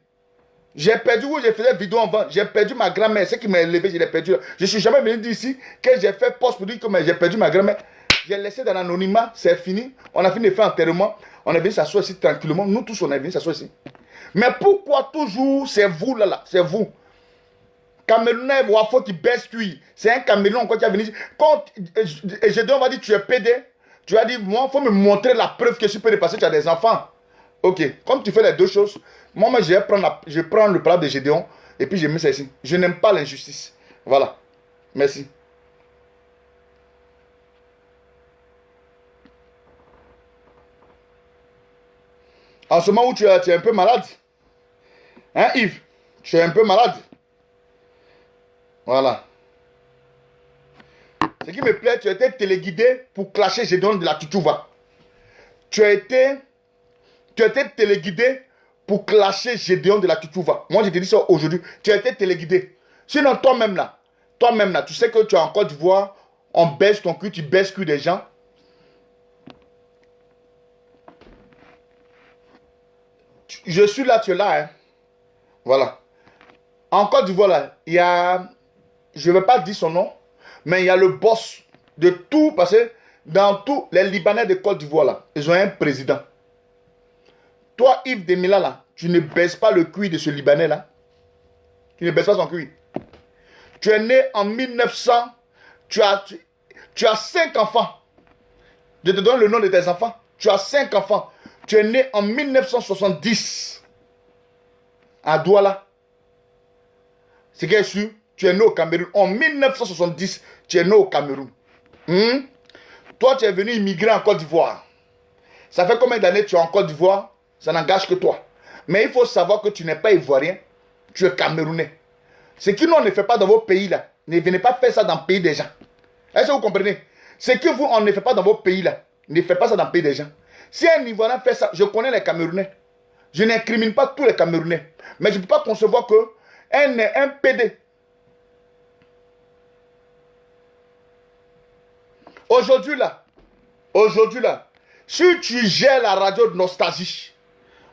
j'ai perdu où j'ai fait des vidéos avant. J'ai perdu ma grand-mère. Ce qui m'a élevé, je l'ai perdu. Je ne suis jamais venu d'ici que j'ai fait poste pour dire que j'ai perdu ma grand-mère. J'ai laissé dans l'anonymat. C'est fini. On a fini de faire enterrement. On est venu s'asseoir ici tranquillement. Nous tous, on est venu s'asseoir ici. Mais pourquoi toujours c'est vous là? C'est vous. Camerounais, Wafo qui baisse cuit. C'est un Camerounais qui a venu. Quand Gédéon va dire tu es pédé, tu vas dire moi, il faut me montrer la preuve que je suis pédé parce que tu as des enfants. Ok. Comme tu fais les deux choses. Moi, je prends le plat de Gédéon et puis je mets ça ici. Je n'aime pas l'injustice. Voilà. Merci. En ce moment où tu es un peu malade. Hein, Yves? Tu es un peu malade. Voilà. Ce qui me plaît, tu as été téléguidé pour clasher Gédéon de la Tchotchouva. Tu as été téléguidé pour clasher Gédéon de la Tchotchouva. Moi, je te dis ça aujourd'hui. Tu as été téléguidé. Sinon, toi-même là, tu sais que tu as en Côte d'Ivoire, on baisse ton cul, tu baisses le cul des gens. Je suis là, tu es là. Hein. Voilà. En Côte d'Ivoire, là, il y a, je ne vais pas dire son nom, mais il y a le boss de tout, parce que dans tous les Libanais de Côte d'Ivoire, là, ils ont un président. Toi, Yves Demila, là, tu ne baisses pas le cuir de ce Libanais, là. Tu ne baisses pas son cuir. Tu es né en 1900. Tu as 5 enfants. Je te donne le nom de tes enfants. Tu as 5 enfants. Tu es né en 1970. À Douala. C'est que sûr, tu es né au Cameroun. En 1970, tu es né au Cameroun. Toi, tu es venu immigrer en Côte d'Ivoire. Ça fait combien d'années tu es en Côte d'Ivoire? Ça n'engage que toi. Mais il faut savoir que tu n'es pas ivoirien, tu es camerounais. Ce que nous, on ne fait pas dans vos pays là, ne venez pas faire ça dans le pays des gens. Est-ce que vous comprenez? Ce que vous, on ne fait pas dans vos pays là, ne faites pas ça dans le pays des gens. Si un Ivoirien fait ça, je connais les Camerounais. Je n'incrimine pas tous les Camerounais. Mais je ne peux pas concevoir qu'un PD. Aujourd'hui là, si tu gères la radio de nostalgie,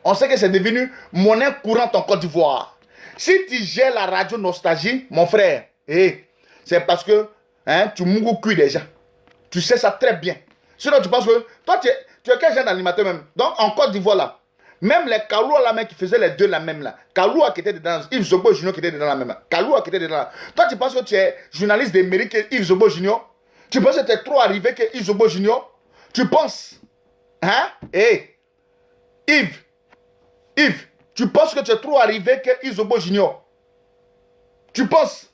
On sait que c'est devenu monnaie courante en Côte d'Ivoire. Si tu gères la radio Nostalgie, mon frère, c'est parce que tu mourras cuit déjà. Tu sais ça très bien. Sinon, tu penses que toi, tu es quel genre d'animateur même? Donc, en Côte d'Ivoire, là, même les Kaloua là, même qui faisaient les deux la même là. Kaloua qui était dedans, Yves Zobo Junior qui était dedans la même là. Kaloua qui était dedans là. Toi, tu penses que tu es journaliste de mérite que Yves Zobo Junior? Tu penses que tu es trop arrivé que Yves Zobo Junior? Tu penses? Hein? Yves, tu penses que tu es trop arrivé que Yves Zobo Junior? Tu penses?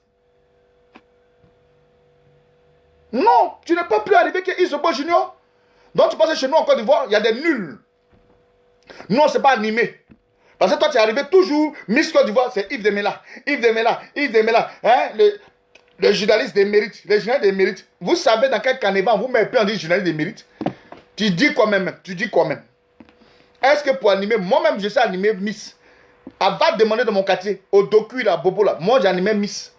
Non, tu n'es pas plus arrivé que Yves Zobo Junior. Donc tu penses que chez nous en Côte d'Ivoire, il y a des nuls. Nous, on ne s'est pas animé. Parce que toi, tu es arrivé toujours, Miss Côte d'Ivoire, c'est Yves Demela. Yves Demela. Hein, le journaliste des mérites. Les journalistes des mérites. Vous savez dans quel carnaval vous mettez en dit journaliste des mérites? Tu dis quoi même? Est-ce que pour animer, moi-même, je sais animer Miss. Avant de demander de mon quartier, au docu, là, Bobo, là, moi, j'animais Miss.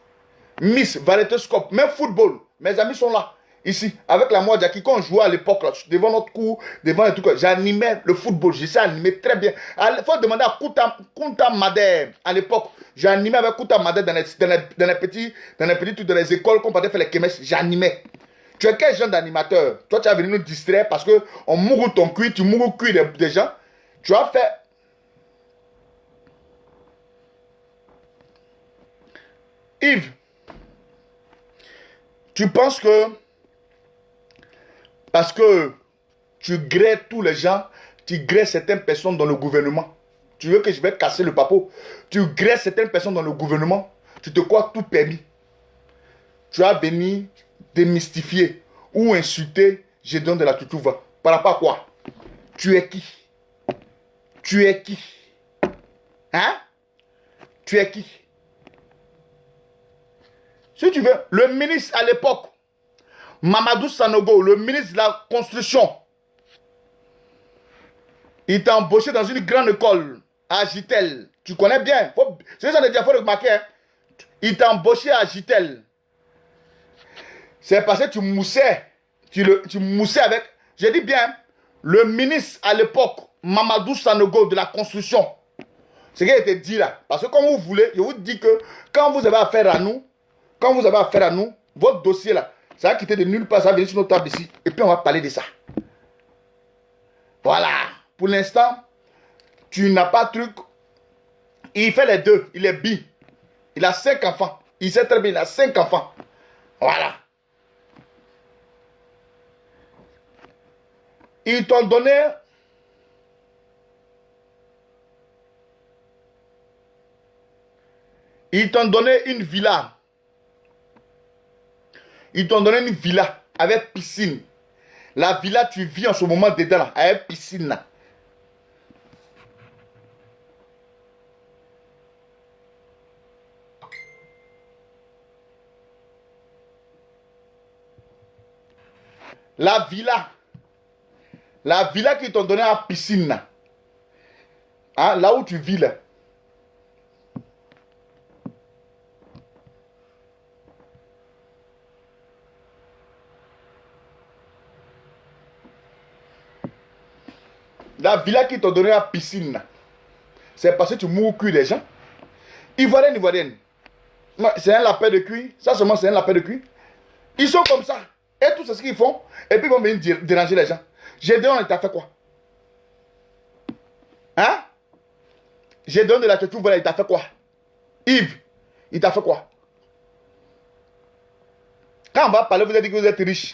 Miss, Variétoscope, même football. Mes amis sont là, ici, avec la moi Jackie, quand on jouait à l'époque, devant notre cours, devant les trucs, j'animais le football, je sais animer très bien. Il faut demander à Kunta Madère, à l'époque, j'animais avec Kunta Madère dans les petits trucs, dans les écoles, qu'on partait faire les kémesses, j'animais. Tu es quel genre d'animateur? Toi, tu as venu nous distraire parce qu'on mourut ton cuir, tu mourus cuir des gens. Tu as fait... Yves, tu penses que parce que tu graies tous les gens, tu graies certaines personnes dans le gouvernement. Tu veux que je vais casser le papeau? Tu graies certaines personnes dans le gouvernement, tu te crois tout permis. Tu as venu démystifier ou insulter Gédéon de la Toutouva. Par rapport à quoi? Tu es qui? Hein? Tu es qui? Si tu veux, le ministre à l'époque, Mamadou Sanogo, le ministre de la Construction, il t'a embauché dans une grande école à Gitel. Tu connais bien. C'est ça que il faut remarquer. Hein? Il t'a embauché à Gitel. C'est parce que tu moussais. Tu moussais avec. Je dis bien, le ministre à l'époque, Mamadou Sanogo de la Construction. C'est ce qu'il était dit là. Parce que comme vous voulez, je vous dis que quand vous avez affaire à nous, votre dossier là, ça va quitter de nulle part, ça va venir sur notre table ici. Et puis on va parler de ça. Voilà. Pour l'instant, tu n'as pas de truc. Il fait les deux. Il est bi. Il a 5 enfants. Il sait très bien, il a 5 enfants. Voilà. Ils t'ont donné... Ils t'ont donné une villa. Ils t'ont donné une villa avec piscine. La villa, tu vis en ce moment dedans, là, avec piscine. Là. La villa qu'ils t'ont donné à piscine. Là, hein, là où tu vis là. La villa qui t'a donné la piscine, c'est parce que tu mourres cuit des gens. Ivoirienne. C'est un lapin de cuir. Ça seulement, c'est un lapin de cuir. Ils sont comme ça. Et tout ce qu'ils font. Et puis ils vont venir déranger les gens. Gédéon, il t'a fait quoi? Hein? Gédéon de la Toutou, voilà, il t'a fait quoi? Yves, il t'a fait quoi? Quand on va parler, vous avez dit que vous êtes riche.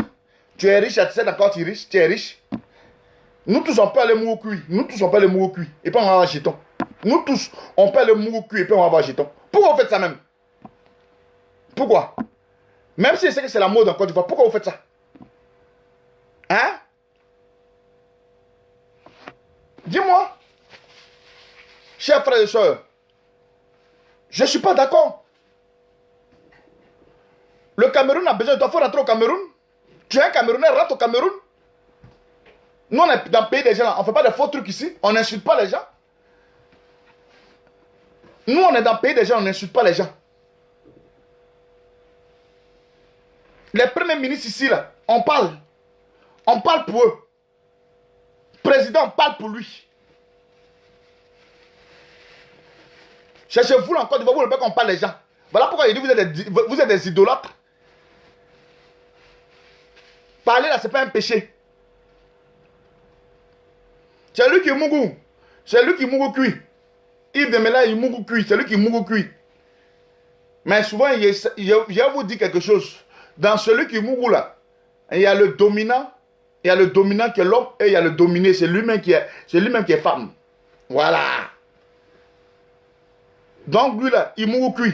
Tu es riche, tu sais d'accord, tu es riche. Tu es riche. Nous tous, on peut aller mourir cuit. Et puis on va avoir jeton. Nous tous, on peut aller mourir cuit et puis on va avoir jeton. Pourquoi vous faites ça même? Pourquoi? Même si je sais que c'est la mode en Côte d'Ivoire, pourquoi vous faites ça? Hein? Dis-moi. Chers frères et sœurs, je ne suis pas d'accord. Le Cameroun a besoin de toi. Il faut rentrer au Cameroun. Tu es un Camerounais, rentre au Cameroun. Nous, on est dans le pays des gens. On ne fait pas de faux trucs ici. On n'insulte pas les gens. Nous, on est dans le pays des gens. On n'insulte pas les gens. Les premiers ministres ici, là, on parle. On parle pour eux. Le président, on parle pour lui. Cherchez-vous là en Côte d'Ivoire, vous ne voulez pas qu'on parle des gens. Voilà pourquoi il dit vous êtes des idolâtres. Parler là, ce n'est pas un péché. C'est lui qui est Mougou. C'est lui qui est Mougou cuit. Yves Demela, il est Mougou cuit. C'est lui qui est Mougou cuit. Mais souvent, je vais vous dire quelque chose. Dans celui qui est Mougou là, il y a le dominant. Il y a le dominant qui est l'homme et il y a le dominé. C'est lui-même qui est femme. Voilà. Donc lui là, il est Mougou cuit.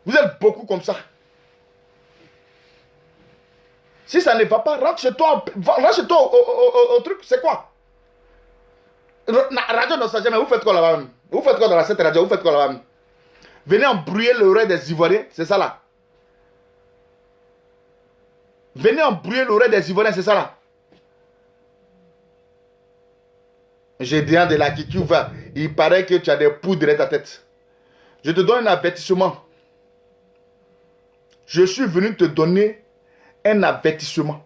Vous êtes beaucoup comme ça. Si ça ne va pas, rentre chez toi au truc, c'est quoi? Radio Nostalgie, mais vous faites quoi là-bas? Vous faites quoi dans cette radio? Vous faites quoi là-bas? Venez embrouiller l'oreille des Ivoiriens, c'est ça là. Venez embrouiller l'oreille des Ivoiriens, c'est ça là. J'ai dit de la qui va. Il paraît que tu as des poudres dans ta tête. Je te donne un avertissement. Je suis venu te donner un avertissement.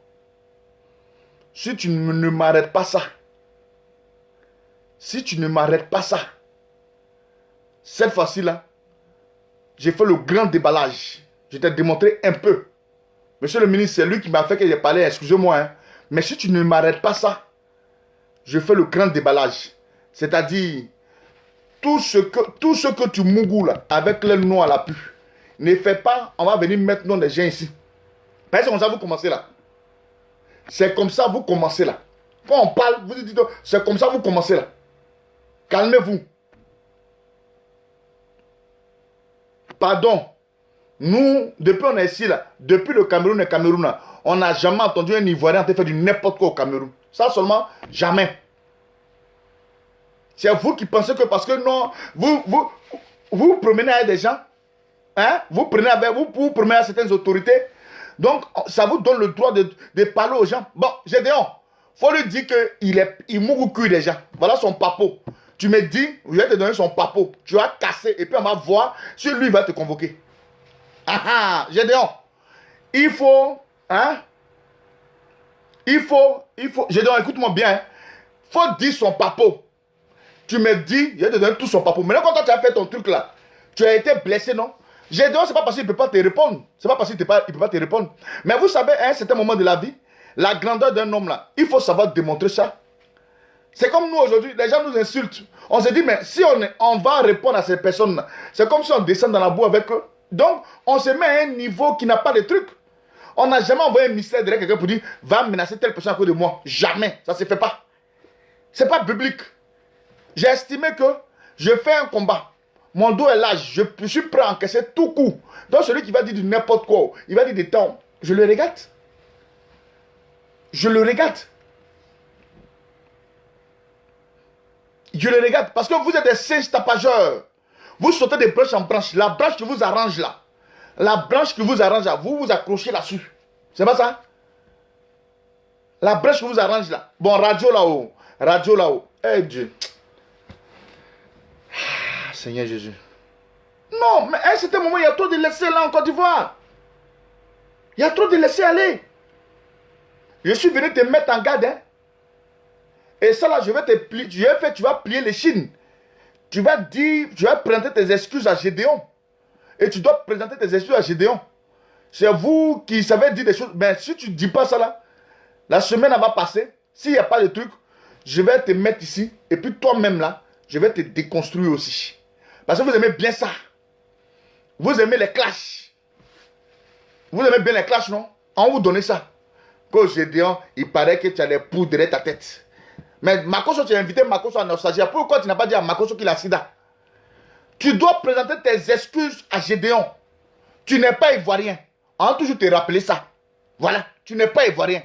Si tu ne m'arrêtes pas ça, si tu ne m'arrêtes pas ça, cette fois-ci là, j'ai fait le grand déballage. Je t'ai démontré un peu. Monsieur le ministre, c'est lui qui m'a fait que j'ai parlé, excusez-moi. Hein. Mais si tu ne m'arrêtes pas ça, je fais le grand déballage. C'est-à-dire, tout ce que tu mougoues là, avec le nom à l'appui, ne fais pas, on va venir mettre nom des gens ici. C'est comme ça vous commencez là. C'est comme ça vous commencez là. Quand on parle, vous dites, c'est comme ça vous commencez là. Calmez-vous. Pardon. Nous, depuis on est ici là, depuis le Cameroun et Cameroun là, on n'a jamais entendu un Ivoirien faire du n'importe quoi au Cameroun. Ça seulement, jamais. C'est vous qui pensez que parce que non, vous promenez avec des gens, hein, vous promenez avec certaines autorités, donc ça vous donne le droit de parler aux gens. Bon, Gédéon, il faut lui dire qu'il mourra cul déjà. Voilà son papo. Tu me dis, je vais te donner son papo. Tu vas casser et puis on va voir si lui va te convoquer. Ah ah, Gédéon, il faut, hein, Gédéon, écoute-moi bien, hein, faut dire son papo. Tu me dis, je vais te donner tout son papo. Maintenant, quand tu as fait ton truc là, tu as été blessé, non? Gédéon, c'est pas parce qu'il ne peut pas te répondre. C'est pas parce qu'il ne peut pas te répondre. Mais vous savez, à un certain moment de la vie, la grandeur d'un homme là, il faut savoir démontrer ça. C'est comme nous aujourd'hui, les gens nous insultent. On se dit, mais si on va répondre à ces personnes-là, c'est comme si on descend dans la boue avec eux. Donc, on se met à un niveau qui n'a pas de truc. On n'a jamais envoyé un mystère derrière quelqu'un pour dire, va menacer telle personne à cause de moi. Jamais, ça ne se fait pas. Ce n'est pas biblique. J'ai estimé que je fais un combat. Mon dos est large, je suis prêt à encaisser tout coup. Donc celui qui va dire du n'importe quoi, il va dire des temps, je le regarde. Je le regarde. Je le regarde parce que vous êtes des singes tapageurs. Vous sautez de branche en branche. La branche qui vous arrange là. La branche qui vous arrange là, vous vous accrochez là-dessus. C'est pas ça? La branche qui vous arrange là. Bon, radio là-haut. Radio là-haut. Eh Dieu. Ah, Seigneur Jésus. Non, mais à un certain moment, il y a trop de laisser là en Côte d'Ivoire. Il y a trop de laisser aller. Je suis venu te mettre en garde. Hein. Et ça là, je vais te plier. Tu vas plier les chines. Tu vas dire, tu vas présenter tes excuses à Gédéon. Et tu dois présenter tes excuses à Gédéon. C'est vous qui savez dire des choses. Mais si tu ne dis pas ça là, la semaine elle va passer. S'il n'y a pas de truc, je vais te mettre ici. Et puis toi-même là, je vais te déconstruire aussi. Parce que vous aimez bien ça. Vous aimez les clashs. Vous aimez bien les clashs, non? On vous donne ça. Quand Gédéon, il paraît que tu as les poudres derrière ta tête. Mais Makoso, tu as invité Makoso à Nostalgie. Pourquoi tu n'as pas dit à Makoso qu'il a sida? Tu dois présenter tes excuses à Gédéon. Tu n'es pas ivoirien. On va toujours te rappeler ça. Voilà, tu n'es pas ivoirien.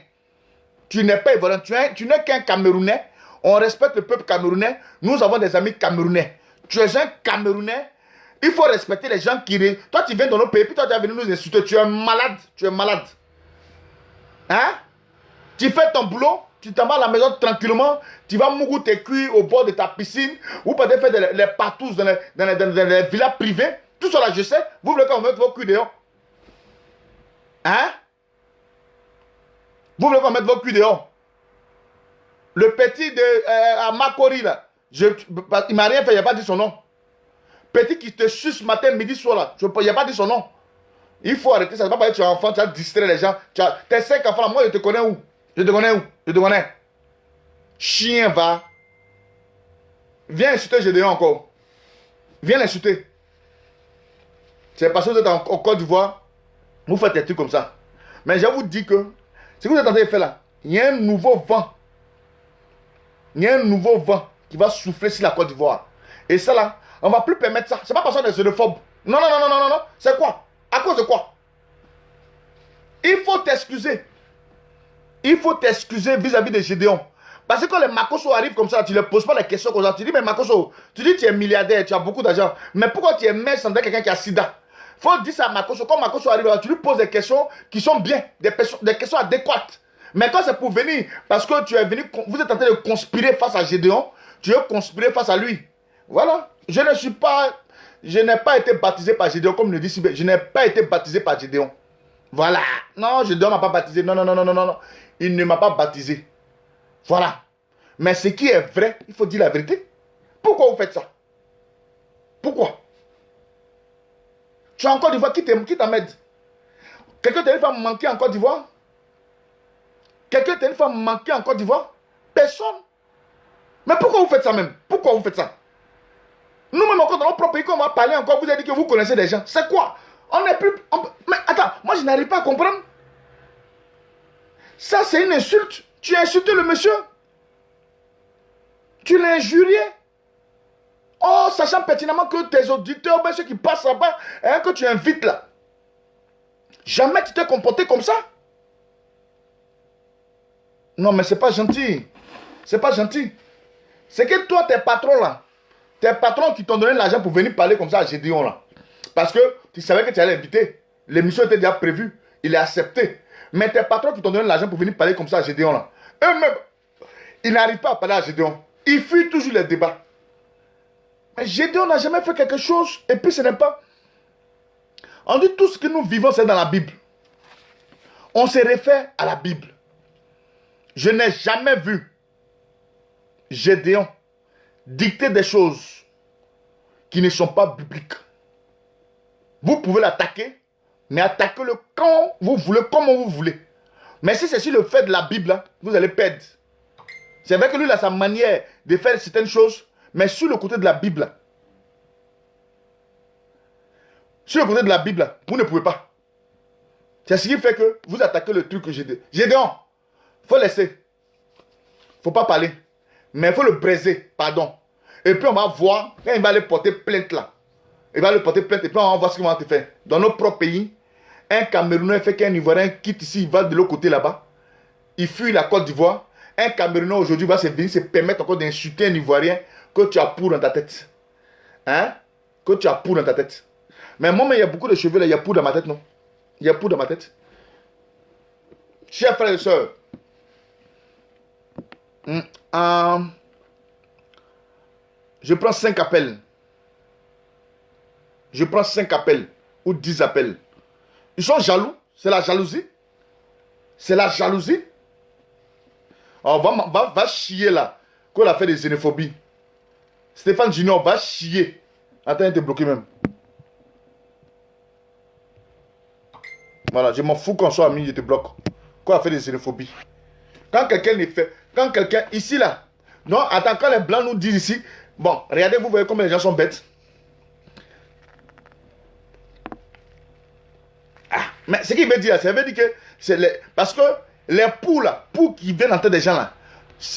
Tu n'es pas ivoirien. Tu n'es qu'un Camerounais. On respecte le peuple camerounais. Nous avons des amis camerounais. Tu es un Camerounais. Il faut respecter les gens qui... Toi, tu viens dans nos pays, puis toi, tu es venu nous insulter. Tu es malade. Tu es malade. Hein? Tu fais ton boulot. Tu t'en vas à la maison tranquillement, tu vas mourir tes cuits au bord de ta piscine, ou peut-être faire les partous dans les villas privées. Tout cela, je sais, vous voulez qu'on mette vos cuits dehors. Hein? Vous voulez qu'on mette vos cuits dehors. Le petit à Makori, là, il ne m'a rien fait, il n'a pas dit son nom. Petit qui te suce matin, midi, soir là. Il n'y a pas dit son nom. Il faut arrêter ça. C'est pas parce que tu es enfant, tu as distrait les gens. Tes 5 enfants là, moi je te connais où? Je te connais où? Je te connais. Chien va. Viens insulter Gédéon encore. Viens l'insulter. C'est parce que vous êtes en Côte d'Ivoire, vous faites des trucs comme ça. Mais je vous dis que ce que vous êtes en train de faire là, il y a un nouveau vent. Il y a un nouveau vent qui va souffler sur la Côte d'Ivoire. Et ça là, on ne va plus permettre ça. C'est pas parce qu'on est xénophobe. Non, non, non, non, non, non. C'est quoi? À cause de quoi? Il faut t'excuser. Il faut t'excuser vis-à-vis de Gédéon. Parce que quand les Makoso arrivent comme ça, tu ne leur poses pas les questions comme ça. Tu dis, mais Makoso, tu dis tu es milliardaire, tu as beaucoup d'argent. Mais pourquoi tu es maire sans quelqu'un qui a sida? Il faut dire ça à Makoso. Quand Makoso arrive là, tu lui poses des questions qui sont bien, des questions adéquates. Mais quand c'est pour venir, parce que tu es venu, vous êtes en train de conspirer face à Gédéon, tu veux conspirer face à lui. Voilà. Je n'ai pas été baptisé par Gédéon, comme le dit Sibé. Je n'ai pas été baptisé par Gédéon. Voilà. Non, Gédéon ne m'a pas baptisé. Non, non, non, non, non, non. Il ne m'a pas baptisé. Voilà. Mais ce qui est vrai, il faut dire la vérité. Pourquoi vous faites ça? Pourquoi? Tu as en Côte d'Ivoire, qui t'emmène? Quelqu'un t'a une femme manquée en Côte d'Ivoire? Quelqu'un t'a une femme manquée en Côte d'Ivoire? Personne. Mais pourquoi vous faites ça même? Pourquoi vous faites ça? Nous-mêmes encore dans notre propre pays, quand on va parler encore, vous avez dit que vous connaissez des gens. C'est quoi? On n'est plus... Mais attends, moi je n'arrive pas à comprendre. Ça c'est une insulte. Tu as insulté le monsieur. Tu l'as injurié. Oh, sachant pertinemment que tes auditeurs, ben, ceux qui passent là-bas, hein, que tu invites là. Jamais tu t'es comporté comme ça. Non, mais c'est pas gentil. C'est pas gentil. C'est que toi, tes patrons là, tes patrons qui t'ont donné l'argent pour venir parler comme ça à Gédéon là. Parce que tu savais que tu allais inviter. L'émission était déjà prévue. Il est accepté. Mais tes patrons qui t'ont donné l'argent pour venir parler comme ça à Gédéon là, eux-mêmes, ils n'arrivent pas à parler à Gédéon. Ils fuient toujours les débats. Mais Gédéon n'a jamais fait quelque chose. Et puis ce n'est pas... On dit tout ce que nous vivons, c'est dans la Bible. On se réfère à la Bible. Je n'ai jamais vu Gédéon dicter des choses qui ne sont pas bibliques. Vous pouvez l'attaquer, mais attaquez-le quand vous voulez, comment vous voulez. Mais si c'est sur le fait de la Bible, là, vous allez perdre. C'est vrai que lui, il a sa manière de faire certaines choses, mais sur le côté de la Bible, là, sur le côté de la Bible, là, vous ne pouvez pas. C'est ce qui fait que vous attaquez le truc que j'ai dit. Gédéon, il faut laisser. Il ne faut pas parler. Mais il faut le briser, pardon. Et puis on va voir, quand il va aller porter plainte là. Il va aller porter plainte et puis on va voir ce qu'il va te faire. Dans nos propres pays, un Camerounais fait qu'un Ivoirien quitte ici, il va de l'autre côté là-bas. Il fuit la Côte d'Ivoire. Un Camerounais aujourd'hui va venir se permettre encore d'insulter un Ivoirien que tu as pour dans ta tête. Hein? Que tu as pour dans ta tête. Mais moi, il y a beaucoup de cheveux là, il y a pour dans ma tête, non? Il y a pour dans ma tête. Chers frères et sœurs, je prends 5 appels. Je prends 5 appels ou 10 appels. Ils sont jaloux. C'est la jalousie. C'est la jalousie. Oh, va chier là. Qu'on a fait des xénophobies. Stéphane Junior va chier. Attends, il te bloqué même. Voilà, je m'en fous qu'on soit amis, je te bloque. Qu'on a fait des xénophobies. Quand quelqu'un les fait, quand quelqu'un ici là, non, attends, quand les blancs nous disent ici, bon, regardez, vous voyez comment les gens sont bêtes. Ah, mais ce qu'il veut dire, ça veut dire que c'est les, parce que les poux là, poux qui viennent en tête des gens là,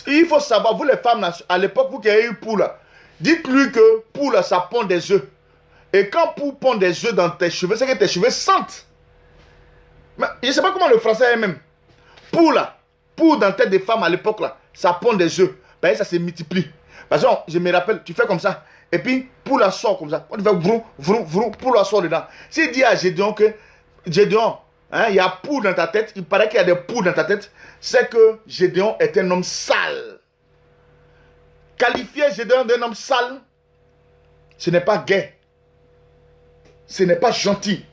il faut savoir, vous les femmes là, à l'époque, vous qui avez eu poux là, dites-lui que poux là, ça pond des œufs. Et quand poux pond des œufs dans tes cheveux, c'est que tes cheveux sentent. Mais je ne sais pas comment le français est même. Poux là, poux dans la tête des femmes à l'époque là, ça pond des œufs. Ben, ça se multiplie. Parce que je me rappelle, tu fais comme ça. Et puis, poux la sort comme ça. On fait vroom, vroom, vroom, poux la sort dedans. S'il dit à Gédéon que, Gédéon, hein, il y a poux dans ta tête, il paraît qu'il y a des poux dans ta tête, c'est que Gédéon est un homme sale. Qualifier Gédéon d'un homme sale, ce n'est pas gai. Ce n'est pas gentil.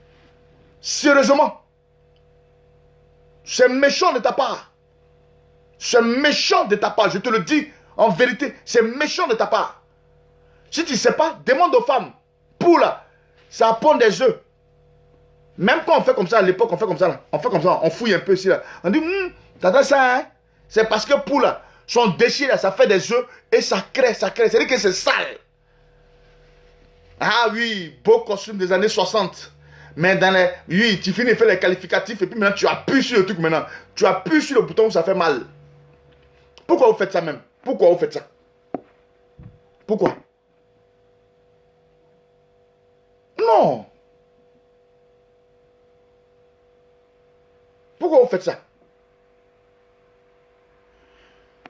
Sérieusement. C'est méchant de ta part. C'est méchant de ta part. Je te le dis en vérité. C'est méchant de ta part. Si tu ne sais pas, demande aux femmes. poule là, ça pond des œufs. Même quand on fait comme ça, à l'époque, on fait comme ça, là. On fait comme ça, on fouille un peu ici, là. On dit, t'entends ça, hein? C'est parce que poule là, son déchet là, ça fait des œufs et ça crée. C'est-à-dire que c'est sale. Ah oui, beau costume des années 60. Mais dans les... Oui, tu finis de faire les qualificatifs et puis maintenant tu appuies sur le truc maintenant. Tu appuies sur le bouton où ça fait mal. Pourquoi vous faites ça même? Pourquoi vous faites ça? Pourquoi? Non. Pourquoi vous faites ça?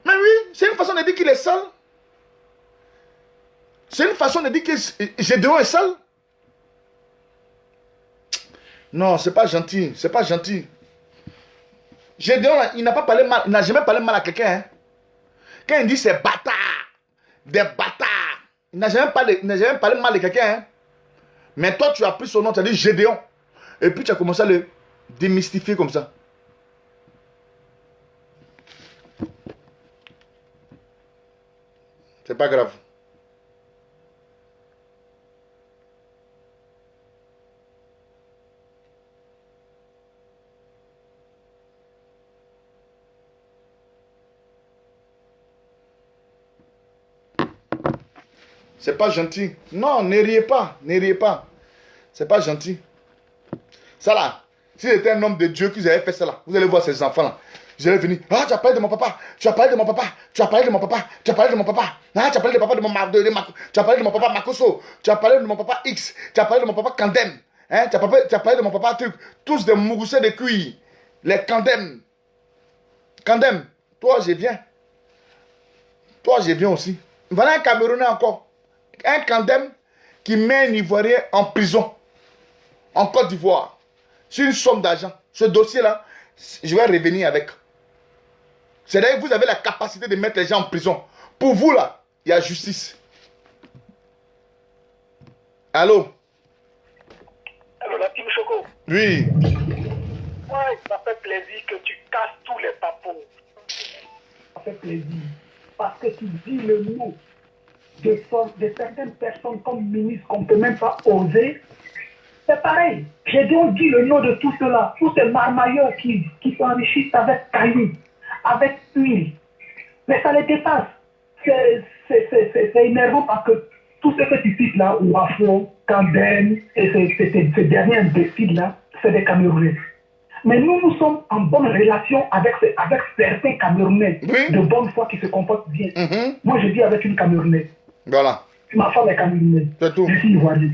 Mais oui, c'est une façon de dire qu'il est sale. C'est une façon de dire que Gédéon est sale. Non, c'est pas gentil. C'est pas gentil. Gédéon, il n'a pas parlé mal. Il n'a jamais parlé mal à quelqu'un. Hein. Quand il dit c'est bâtard, des bâtards, il n'a jamais parlé mal de quelqu'un. Hein. Mais toi, tu as pris son nom, tu as dit Gédéon. Et puis tu as commencé à le démystifier comme ça. C'est pas grave. C'est pas gentil. Non, ne riez pas. Ne riez pas. C'est pas gentil. Ça là, si c'était un homme de Dieu qui avait fait ça là, vous allez voir ces enfants là. Ils allaient venir. Ah, tu as parlé de mon papa. Tu as parlé de mon papa. Tu as parlé de mon papa. Tu as parlé de mon papa. Ah, tu as parlé de papa de mon tu as parlé de mon papa Makoso. Tu as parlé de mon papa X. Tu as parlé de mon papa Kandem. Hein? Tu as parlé de mon papa truc. Tous des mougoussés de cuir. Les Kandem. Kandem, toi je viens. Toi je viens aussi. Voilà un Camerounais encore. Un Kandem qui met un Ivoirien en prison. En Côte d'Ivoire. Sur une somme d'argent. Ce dossier-là, je vais revenir avec. C'est-à-dire que vous avez la capacité de mettre les gens en prison. Pour vous, là, il y a justice. Allô? Alors, la team Choco. Oui. Moi, ça fait plaisir que tu casses tous les papos. Ça fait plaisir. Parce que tu dis le nom de certaines personnes comme ministre qu'on ne peut même pas oser. C'est pareil. J'ai donc dit le nom de tout cela. Tous ces marmailleurs qui s'enrichissent avec cailloux, avec huile. Mais ça les dépasse. C'est énervant parce que tout ce que tu cites là, Ouafo, Kandem, et ces derniers imbéciles là, c'est des Camerounais. Mais nous sommes en bonne relation avec certains Camerounais de bonne foi qui se comportent bien. Moi, je dis avec une Camerounaise. Voilà. Ma femme est Camerounaise. C'est tout. Je suis ivoirien.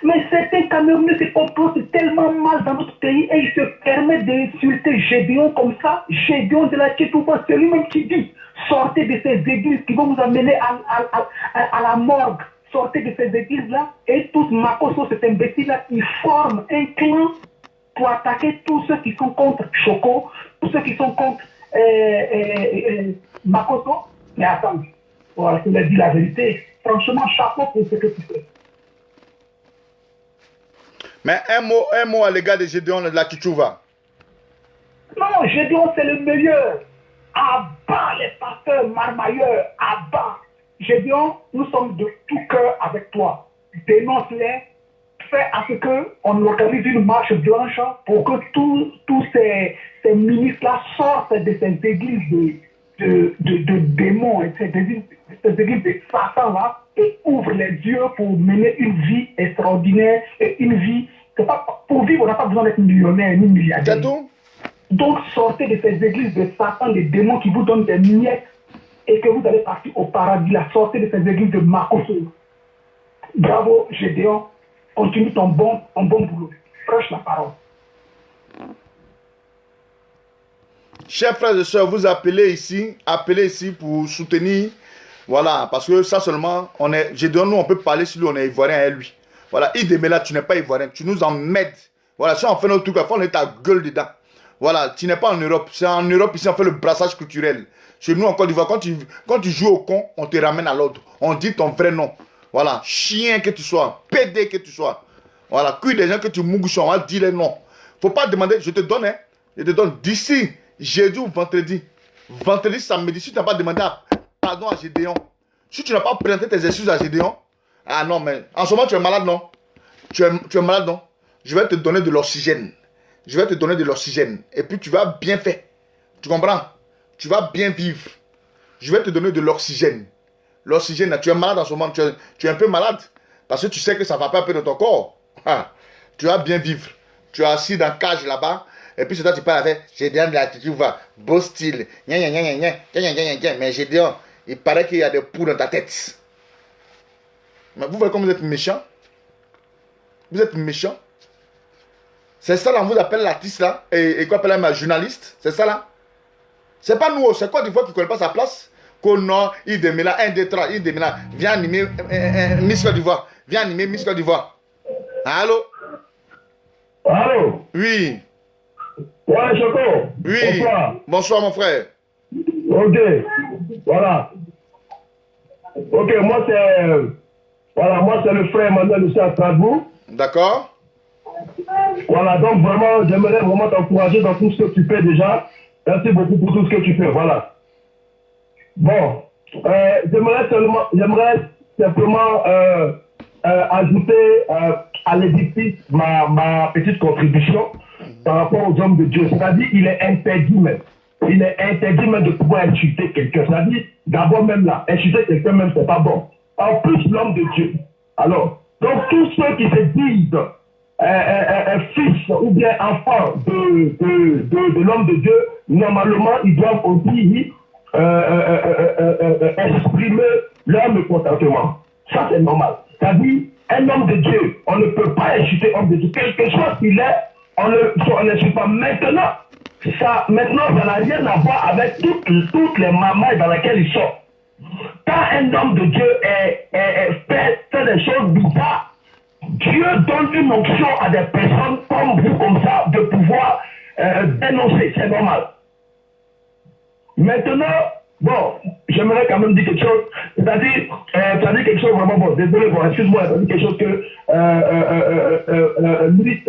Mais certains Camerounais se comportent tellement mal dans notre pays et ils se permettent d'insulter Gédéon comme ça. Gédéon de la Tchétouba, c'est lui-même qui dit sortez de ces églises qui vont vous amener à la morgue. Sortez de ces églises-là et tous Makoso, cet imbécile-là, ils forment un clan pour attaquer tous ceux qui sont contre Choco, tous ceux qui sont contre Makoso. Mais attends, voilà, je te dis la vérité. Franchement, chapeau pour ce que tu fais. Mais un mot à l'égard de Gédéon de la Tchétouba. Non, Gédéon, c'est le meilleur. Abat les pasteurs marmailleurs, abat. Gédéon, nous sommes de tout cœur avec toi. Dénonce-les. Fais à ce qu'on organise une marche blanche pour que tous ces ministres-là sortent de ces églises de démons, ces églises de Satan-là, et ouvrent les yeux pour mener une vie extraordinaire et une vie. Pas, pour vivre, on n'a pas besoin d'être millionnaire ni milliardaire. C'est tout. Donc sortez de ces églises de Satan, des démons qui vous donnent des miettes et que vous allez partir au paradis. La sortez de ces églises de Makoso. Bravo Gédéon, continue ton bon boulot. Prêche la parole. Chers frères et sœurs, vous appelez ici pour soutenir. Voilà, parce que ça seulement, Gédéon, nous on peut parler sur lui, on est ivoirien à lui. Voilà, Idemela, tu n'es pas ivoirien, tu nous emmerdes. Voilà, si on fait notre truc, on met ta gueule dedans. Voilà, tu n'es pas en Europe. C'est en Europe, ici, on fait le brassage culturel. Chez nous, en Côte d'Ivoire, quand tu joues au con, on te ramène à l'ordre. On dit ton vrai nom. Voilà, chien que tu sois, pédé que tu sois. Voilà, cuit des gens que tu mougouches, on va dire les noms. Faut pas demander, je te donne, hein. Je te donne d'ici, jeudi ou vendredi. Vendredi, samedi, si tu n'as pas demandé pardon à Gédéon, si tu n'as pas présenté tes excuses à Gédéon, ah non, mais en ce moment, tu es malade, non? Tu es malade, non? Je vais te donner de l'oxygène. Je vais te donner de l'oxygène. Et puis tu vas bien faire. Tu comprends? Tu vas bien vivre. Je vais te donner de l'oxygène. L'oxygène, tu es malade en ce moment. Tu es un peu malade. Parce que tu sais que ça ne va pas un peu dans ton corps. Ah, tu vas bien vivre. Tu es assis dans la cage là-bas. Et puis c'est toi tu parles avec Gédéon de la tu vois, beau style. Mais Gédéon, il paraît qu'il y a des poux dans ta tête. Mais vous voyez comme vous êtes méchant. Vous êtes méchant. C'est ça là, on vous appelle l'artiste là. Et quoi appelle un journaliste. C'est ça là. C'est pas nous, c'est quoi des fois qui ne connaît pas sa place. Qu'on il demet là, 1, 2, 3, il demet là. Viens animer Miss Côte d'Ivoire. Viens animer Miss Côte d'Ivoire. Allô? Allô? Oui. Ouais, Choco. Oui. Bonsoir. Bonsoir mon frère. Ok. Voilà. Ok, moi c'est... Voilà, moi c'est le frère Emmanuel ici à Strasbourg. D'accord. Voilà, donc vraiment, j'aimerais vraiment t'encourager dans tout ce que tu fais déjà. Merci beaucoup pour tout ce que tu fais, voilà. Bon, j'aimerais simplement ajouter à l'édifice ma petite contribution par rapport aux hommes de Dieu. C'est-à-dire, il est interdit même. Il est interdit même de pouvoir insulter quelqu'un. C'est-à-dire, d'abord même là, insulter quelqu'un même, c'est pas bon. En plus, l'homme de Dieu. Alors, donc tous ceux qui se disent fils ou bien enfant de l'homme de Dieu, normalement, ils doivent aussi exprimer leur mécontentement. Ça, c'est normal. C'est-à-dire, un homme de Dieu, on ne peut pas insulter un homme de Dieu. Quelque chose qu'il est, on n'insulte pas. Maintenant, ça n'a rien à voir avec toutes les mamailles dans lesquelles ils sont. Quand un homme de Dieu fait des choses bizarres, Dieu donne une option à des personnes comme vous, comme ça, de pouvoir dénoncer. C'est normal. Maintenant, bon, j'aimerais quand même dire quelque chose. C'est-à-dire, tu as dit quelque chose vraiment bon. Désolé, bon, excuse-moi, tu as dit quelque chose que lui,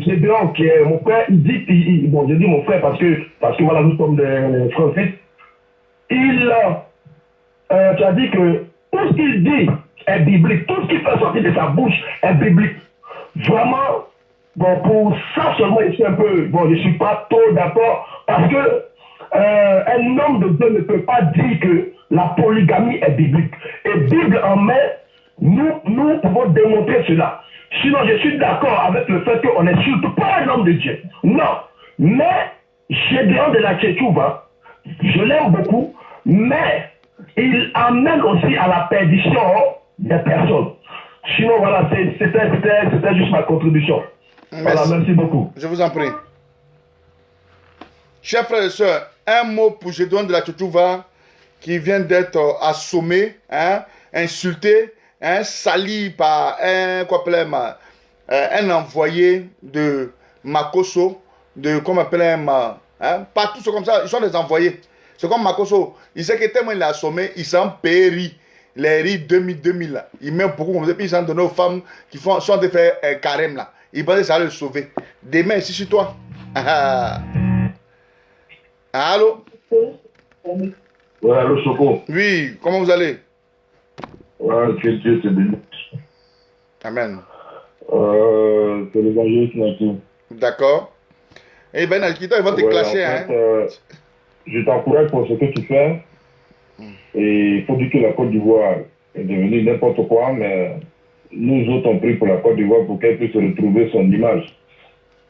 Gédéon, qui est mon frère, il dit, bon, je dis mon frère parce que voilà, nous sommes des frères. Tu as dit que tout ce qu'il dit est biblique. Tout ce qu'il fait sortir de sa bouche est biblique. Vraiment, bon, pour ça seulement, je suis un peu, bon, je ne suis pas trop d'accord parce que un homme de Dieu ne peut pas dire que la polygamie est biblique. Et Bible en main, nous pouvons démontrer cela. Sinon, je suis d'accord avec le fait qu'on n'insulte pas un homme de Dieu. Non. Mais, Gédéon de la Tchétchouva, je l'aime beaucoup, mais il amène aussi à la perdition des personnes. Sinon, voilà, c'était juste ma contribution. Voilà, merci beaucoup. Je vous en prie. Chers frères et sœurs, un mot pour Gédéon de la Tchétchouva qui vient d'être assommé, hein, insulté, hein, sali par un envoyé de Makosso, comment appelle hein, pas tous comme ça, ils sont des envoyés. C'est comme Makosso, il sait que tellement il est assommé, il s'en périt. Les riz 2000 là, il met beaucoup comme ça, puis ils s'en donnent aux femmes qui sont de faire un carême là. Il pense que ça va le sauver. Demain, ici sur toi. Allô? Ouais, allô, Choco. Oui, comment vous allez? Ouais, que Dieu te bénisse. Amen. C'est l'évangéliste Naki. D'accord. Et ben, Nalkito, ils vont te clasher. En fait, je t'encourage pour ce que tu fais. Et il faut dire que la Côte d'Ivoire est devenue n'importe quoi, mais nous autres, on prie pour la Côte d'Ivoire pour qu'elle puisse retrouver son image.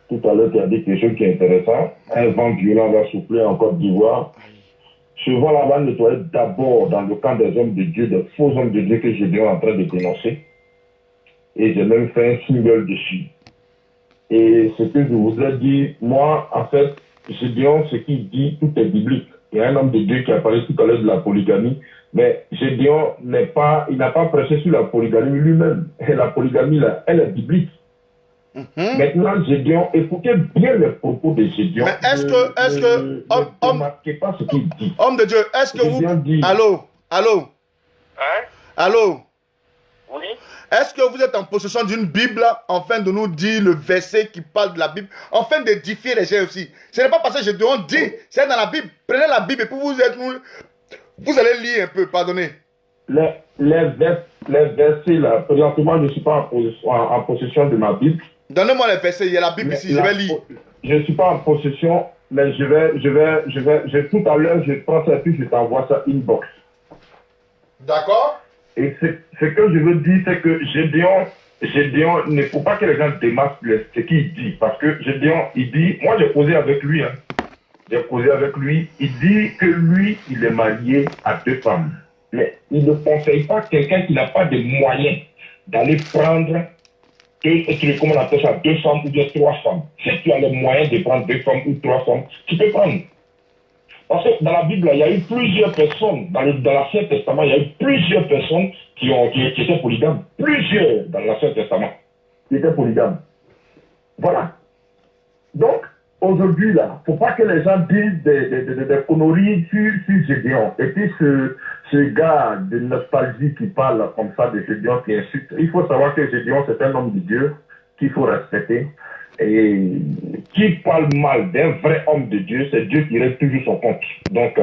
Tout à l'heure, tu as dit quelque chose qui est intéressant. Un vent violent va souffler en Côte d'Ivoire. Ce vent là va nettoyer d'abord dans le camp des hommes de Dieu, des faux hommes de Dieu que j'étais en train de dénoncer. Et j'ai même fait un single dessus. Et ce que je voudrais dire, moi, en fait, Gédéon, ce qu'il dit, tout est biblique. Il y a un homme de Dieu qui a parlé tout à l'heure de la polygamie, mais Gédéon il n'a pas prêché sur la polygamie lui-même. Et la polygamie, là, elle est biblique. Maintenant, Gédéon, écoutez bien les propos de Gédéon. Mais ne remarquez pas ce qu'il dit. Homme de Dieu, est-ce que Gédéon vous... dit... Allô? Hein? Allô? Oui? Est-ce que vous êtes en possession d'une Bible afin de nous dire le verset qui parle de la Bible, afin d'édifier les gens aussi? Ce n'est pas parce que Gédéon dit, c'est dans la Bible. Prenez la Bible et puis vous allez lire un peu, pardonnez. les versets, là, présentement, je ne suis pas en possession de ma Bible. Donnez-moi les versets, il y a la Bible Mais ici, je vais lire. Je ne suis pas en possession, mais tout à l'heure, je prends ça et puis je t'envoie ça inbox. D'accord? Et ce que je veux dire, c'est que Gédéon, il ne faut pas que les gens démassent ce qu'il dit. Parce que Gédéon, il dit, moi j'ai causé avec lui, hein. J'ai causé avec lui, il dit que lui, il est marié à 2 femmes. Mais il ne conseille pas quelqu'un qui n'a pas de moyens d'aller prendre, comment on appelle ça, 2 femmes ou bien 3 femmes. Si tu as les moyens de prendre 2 femmes ou 3 femmes, tu peux prendre. Parce que dans la Bible, il y a eu plusieurs personnes, dans l'Ancien Testament, il y a eu plusieurs personnes qui étaient polygames. Plusieurs dans l'Ancien Testament qui étaient polygames. Voilà. Donc, aujourd'hui, là, il ne faut pas que les gens disent des conneries sur Gédéon. Et puis, ce gars de nostalgie qui parle comme ça de Gédéon, qui insulte, il faut savoir que Gédéon, c'est un homme de Dieu qu'il faut respecter. Et qui parle mal d'un vrai homme de Dieu, c'est Dieu qui règle toujours son compte. Donc,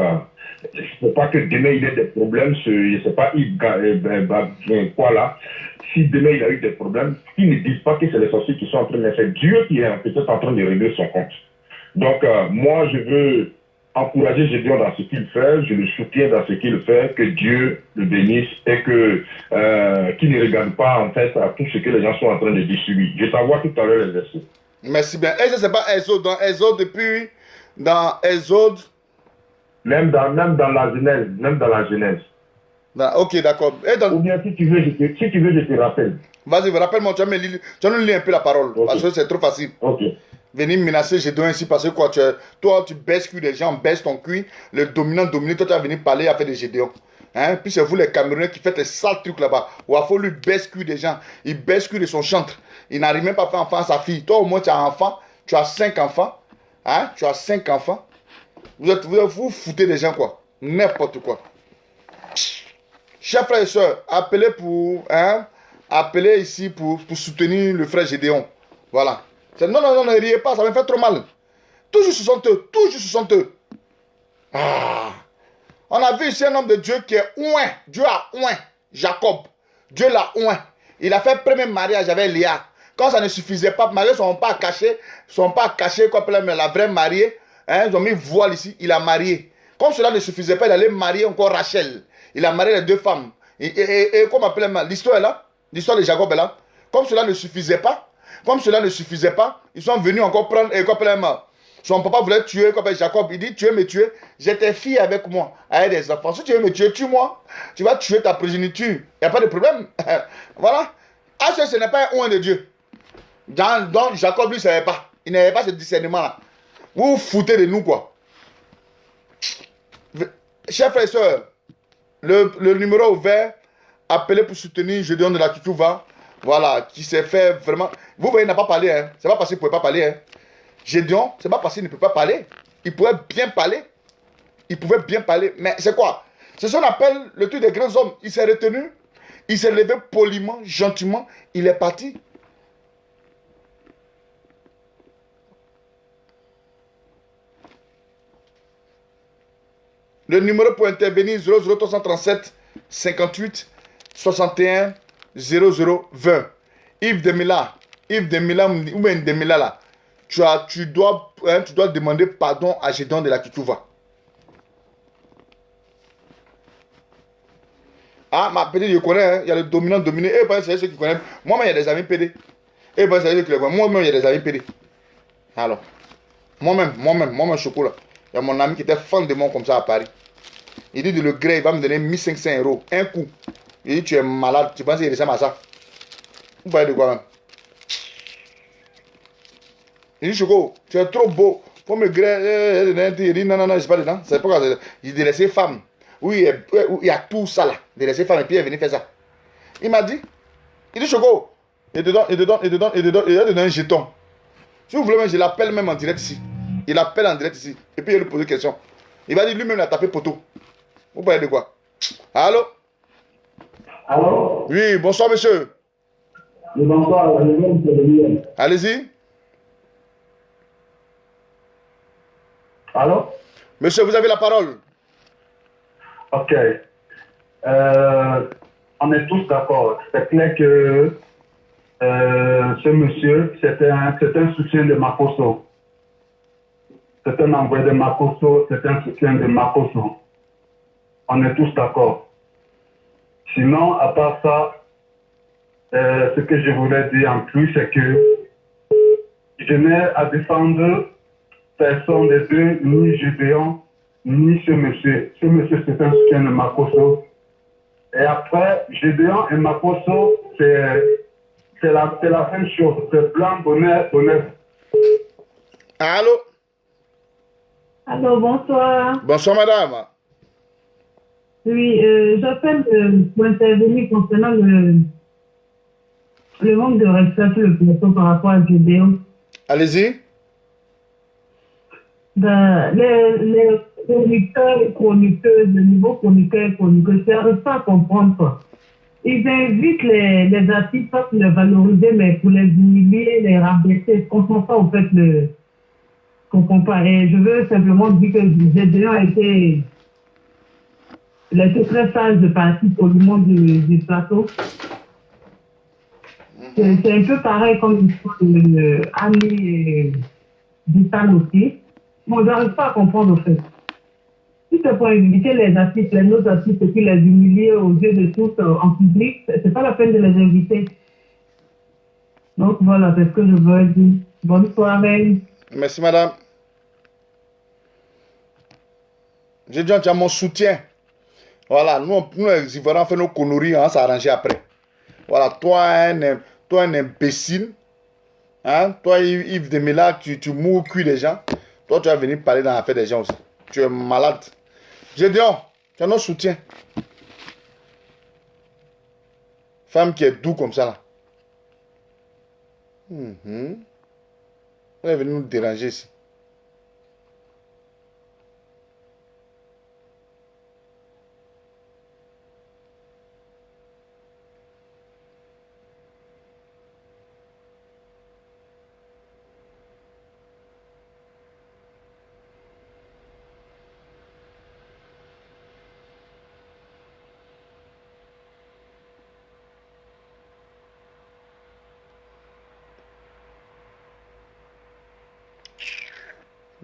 il ne faut pas que demain il ait des problèmes, je ne sais pas, quoi là. Si demain il a eu des problèmes, qu'ils ne disent pas que c'est les sorciers qui sont en train de faire. Dieu qui est peut-être en train de régler son compte. Donc, moi, je veux encourager Gédéon dans ce qu'il fait, je le soutiens dans ce qu'il fait, que Dieu le bénisse et que qu'il ne regarde pas en fait à tout ce que les gens sont en train de dire sur lui. Je t'envoie tout à l'heure les versets. Merci bien. Et ça, c'est pas Exode. Dans Exode, depuis, dans Exode. Même dans la Genèse. Même dans la Genèse. Ok, d'accord. Ou bien si tu veux, je te rappelle. Vas-y, rappelle-moi, tu vas nous lire un peu la parole. Okay. Parce que c'est trop facile. Ok. Venir menacer Gédéon ainsi parce que quoi, toi, tu baisses cuit des gens, baisse ton cuit. Le dominant dominé, toi, tu vas venir parler avec des Gédéons. Hein? Puis c'est vous les Camerounais qui faites les sales trucs là-bas. Wafo lui baisse cuit des gens. Il baisse cuit de son chantre. Il n'arrive même pas à faire enfant à sa fille. Toi, au moins, tu as un enfant. Tu as 5 enfants. Hein? Tu as 5 enfants. Vous foutez des gens, quoi. N'importe quoi. Chers frères et sœurs, appelez pour... Hein? Appelez ici pour soutenir le frère Gédéon. Voilà. Non, ne riez pas, ça me fait trop mal. Toujours 60 eux, toujours 60 eux. Ah. On a vu ici un homme de Dieu qui est ouin. Dieu a ouin. Jacob. Dieu l'a ouin. Il a fait le premier mariage avec Léa. Quand ça ne suffisait pas, mariés ne sont pas cachés, comme la vraie mariée. Hein, ils ont mis voile ici, il a marié. Comme cela ne suffisait pas, il allait marier encore Rachel. Il a marié les 2 femmes. Et comme appelle l'histoire est là, l'histoire de Jacob est là. Comme cela ne suffisait pas, ils sont venus encore prendre, son papa voulait tuer Jacob. Il dit, tu veux me tuer, j'ai tes filles avec moi, avec des enfants. Si tu veux me tuer, tue-moi. Tu vas tuer ta progéniture. Il n'y a pas de problème. Voilà. Ah, ce n'est pas un oint de Dieu. Donc, Jacob, lui, ne savait pas. Il n'avait pas ce discernement-là. Vous vous foutez de nous, quoi. Chers frères et sœurs, le numéro ouvert, appelez pour soutenir Gédéon de la Kitouva. Voilà, qui s'est fait vraiment... Vous voyez, il n'a pas parlé, hein. C'est pas parce qu'il ne pouvait pas parler, hein. Gédéon, c'est pas parce qu'il ne peut pas parler. Il pouvait bien parler. Il pouvait bien parler. Mais c'est quoi? C'est ce qu'on appelle le truc des grands hommes. Il s'est retenu. Il s'est levé poliment, gentiment. Il est parti. Le numéro pour intervenir 00337 58 61 0020. Yves Demila ou bien Demila là. Tu dois demander pardon à Gédéon de la Kitouva. Ah, ma petite, je connais, hein. Il y a le dominant dominé. Et ben, c'est ceux qui connaissent. Moi-même, il y a des amis PD. Et ben, c'est ceux qui les connaissent. Moi-même, il y a des amis PD. Alors, moi-même, chocolat. Il y a mon ami qui était fan de moi comme ça à Paris. Il dit de le gré, il va me donner 1500 €. Un coup. Il dit, tu es malade. Tu penses qu'il ressemble à ça? Vous voyez de quoi même? Il dit, Choco, tu es trop beau. Faut me gré. Il dit, non, je suis pas dedans. C'est pourquoi il dit, laisser femme. Oui, il y a tout ça là. De laisser femme et puis il est venu faire ça. Il m'a dit, il dit, Choco, il te donne un jeton. Si vous voulez, je l'appelle même en direct ici. Il appelle en direct ici. Et puis il lui pose des questions. Il va dire lui-même il a tapé poteau. Vous parlez de quoi? Allô? Allô? Oui, bonsoir monsieur. Oui, bonsoir, je viens de venir. Allez-y. Allô? Monsieur, vous avez la parole. Ok. On est tous d'accord. C'est clair que ce monsieur, c'est un soutien de Makosso. C'est un envoyé de Makosso, c'est un soutien de Makosso. On est tous d'accord. Sinon, à part ça, ce que je voulais dire en plus, c'est que je n'ai à défendre personne des deux, ni Gédéon, ni ce monsieur. Ce monsieur, c'est un soutien de Makosso. Et après, Gédéon et Makosso, c'est la même chose. C'est blanc, bonheur, bonheur. Allô? Allô, bonsoir. Bonsoir, madame. Oui, j'appelle pour intervenir concernant le manque de respect sur le plateau par rapport à Gédéon. Allez-y. Ben, les chroniqueurs et chroniqueuses, le niveau chroniqueur et chroniqueuse, ils n'arrivent pas à comprendre quoi. Ils invitent les artistes pas pour les valoriser, mais pour les humilier, les rabaisser. Je ne comprends pas, en fait, je comprends pas. Et je veux simplement dire que Gédéon a été très sage de partir pour le monde du plateau. C'est un peu pareil comme l'histoire de Annie et Bistan aussi. Bon, je n'arrive pas à comprendre, en fait. Si c'est pour inviter les artistes, les autres artistes, et puis les humilier aux yeux de tous en public, c'est pas la peine de les inviter. Donc voilà, c'est ce que je veux dire. Bonne soirée. Merci, madame. J'ai dit, tu as mon soutien. Voilà, nous les Ivoiriens, on fait nos conneries, on va s'arranger après. Voilà, toi, un imbécile. Hein? Toi, Yves Demila, tu mous au cul des gens. Toi, tu vas venir parler dans l'affaire des gens aussi. Tu es malade. Gédéon, tu as notre soutien. Femme qui est doux comme ça, là. Elle est venue nous déranger ici.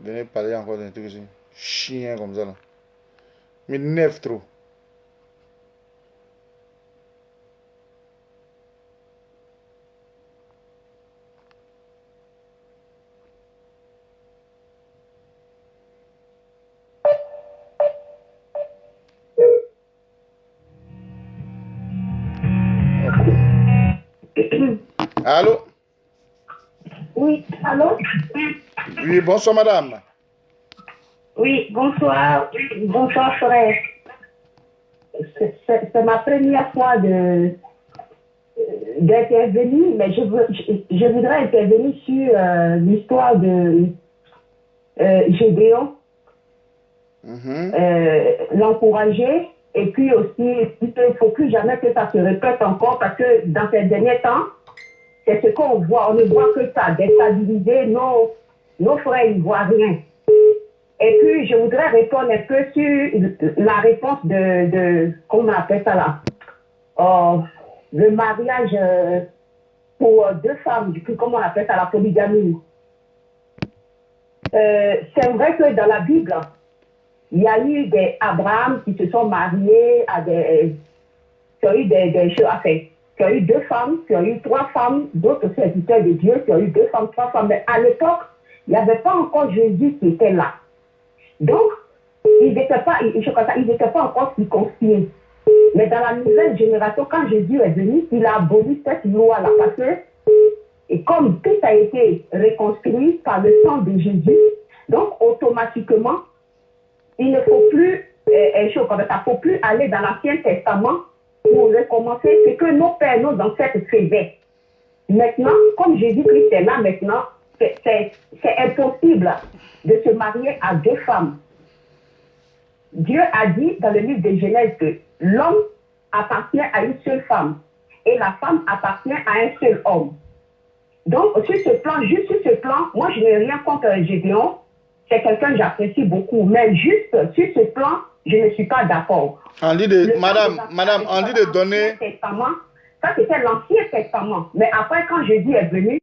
Venez parler encore d'un truc aussi. Chien comme ça là. Mais neuf trop. Allô? Oui, allô? Oui, bonsoir madame. Oui, bonsoir. Bonsoir frère. C'est ma première fois d'intervenir, mais je voudrais intervenir sur l'histoire de Gédéon, l'encourager, et puis aussi, il ne faut plus jamais que ça se répète encore, parce que dans ces derniers temps, c'est ce qu'on voit, on ne voit que ça, déstabiliser nos frères ivoiriens. Et puis, je voudrais répondre un peu sur la réponse comment on appelle ça là, le mariage pour deux femmes, comment on appelle ça, la polygamie. C'est vrai que dans la Bible, il y a eu des Abraham qui se sont mariés à qui ont eu des choses à faire. Qui ont eu deux femmes, qui ont eu trois femmes, d'autres serviteurs de Dieu, qui ont eu deux femmes, trois femmes. Mais à l'époque, il n'y avait pas encore Jésus qui était là. Donc, ils n'étaient pas encore circoncis. Mais dans la nouvelle génération, quand Jésus est venu, il a aboli cette loi-là. Parce que, et comme tout a été reconstruit par le sang de Jésus, donc automatiquement, il ne faut plus, faut plus aller dans l'Ancien Testament pour recommencer ce que nos pères, nos ancêtres faisaient. Maintenant, comme Jésus-Christ est là maintenant, c'est impossible de se marier à deux femmes. Dieu a dit dans le livre de Genèse que l'homme appartient à une seule femme et la femme appartient à un seul homme. Donc, sur ce plan, juste sur ce plan, moi je n'ai rien contre Gédéon, c'est quelqu'un que j'apprécie beaucoup, mais juste sur ce plan, je ne suis pas d'accord. On dit de, madame, on dit de donner. Testament, ça c'était l'Ancien Testament. Mais après, quand Jésus est venu.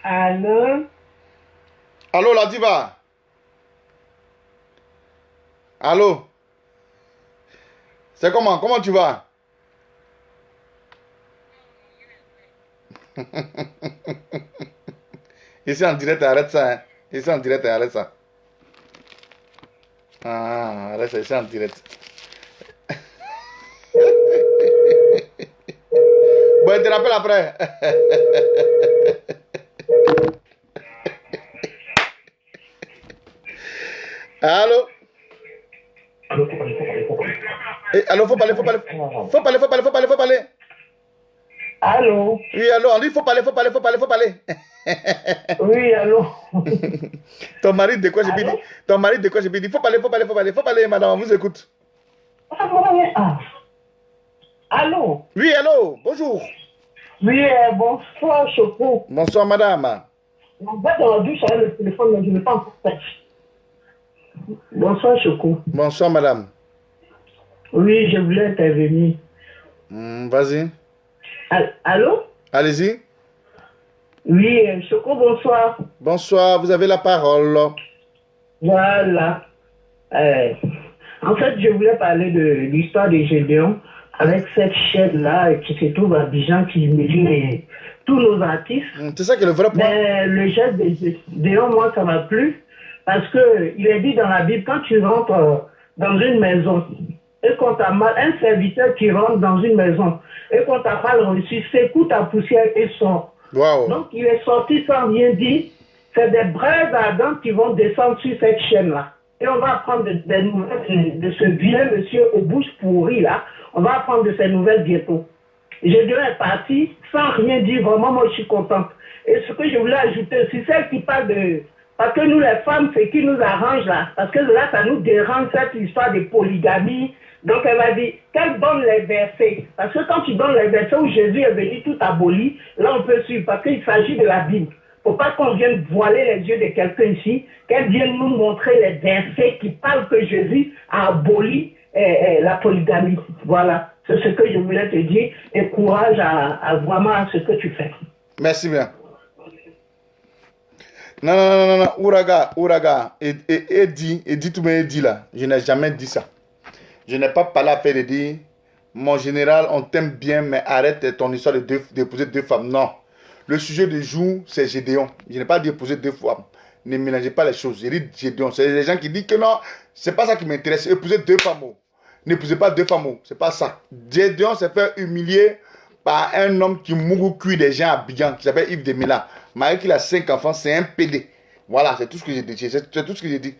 Allô? Allô, la diva? Allô? C'est comment? Comment tu vas? Ici en direct, arrête ça. Hein. Ici en direct, arrête ça. Ah, arrête ça, ici en direct. Bon, je te rappelle après. Allô? Allô, faut parler. Faut parler. Allô? Oui, allô, on dit faut parler. Oui, allô? Ton mari de quoi j'ai dit? Ton mari de quoi j'ai dit? Faut parler, madame, on vous écoute. Ah. Allô? Oui, allô, bonjour. Oui, bonsoir, Choco. Bonsoir, madame. On va dans la douche avec le téléphone, mais je ne l'ai pas encore fait. Bonsoir, Choco. Bonsoir, madame. Oui, je voulais intervenir. Vas-y. Allô? Allez-y. Oui, Choco, bonsoir. Bonsoir, vous avez la parole. Voilà. En fait, je voulais parler de l'histoire de Gédéon avec cette chaîne-là qui se trouve à Abidjan qui mélange tous nos artistes. C'est ça qui est le vrai point. Mais le geste de Gédéon, moi, ça m'a plu parce qu'il est dit dans la Bible, quand tu rentres dans une maison et qu'on t'a mal, un serviteur qui rentre dans une maison et qu'on t'a mal reçu, secoue ta poussière et sort. Wow. Donc, il est sorti sans rien dire. C'est des braises ardentes qui vont descendre sur cette chaîne-là. Et on va apprendre des nouvelles de ce vilain monsieur aux bouches pourries là. On va apprendre de ces nouvelles bientôt. Gédéon est parti sans rien dire. Vraiment, moi, je suis contente. Et ce que je voulais ajouter aussi, celle qui parle de... Parce que nous, les femmes, c'est qui nous arrange là. Parce que là, ça nous dérange cette histoire de polygamie. Donc, elle va dire qu'elle donne les versets. Parce que quand tu donnes les versets où Jésus est venu tout aboli, là, on peut suivre. Parce qu'il s'agit de la Bible. Il ne faut pas qu'on vienne voiler les yeux de quelqu'un ici, qu'elle vienne nous montrer les versets qui parlent que Jésus a aboli la polygamie. Voilà, c'est ce que je voulais te dire. Et courage à vraiment à ce que tu fais. Merci bien. Non. Ouraga. Et dit tout me dit là. Je n'ai jamais dit ça. Je n'ai pas parlé à faire de dire, mon général, on t'aime bien, mais arrête ton histoire d'épouser deux femmes. Non. Le sujet du jour, c'est Gédéon. Je n'ai pas dit épouser deux femmes. Ne mélangez pas les choses. J'ai dit Gédéon. C'est les gens qui disent que non, c'est pas ça qui m'intéresse. Épouser deux femmes. N'épousez pas deux femmes. C'est pas ça. Gédéon s'est fait humilier par un homme qui mourut cuit des gens à Abidjan, qui s'appelle Yves Demila. Malgré qu'il a 5 enfants, c'est un PD. Voilà, c'est tout ce que j'ai dit. C'est tout ce que j'ai dit.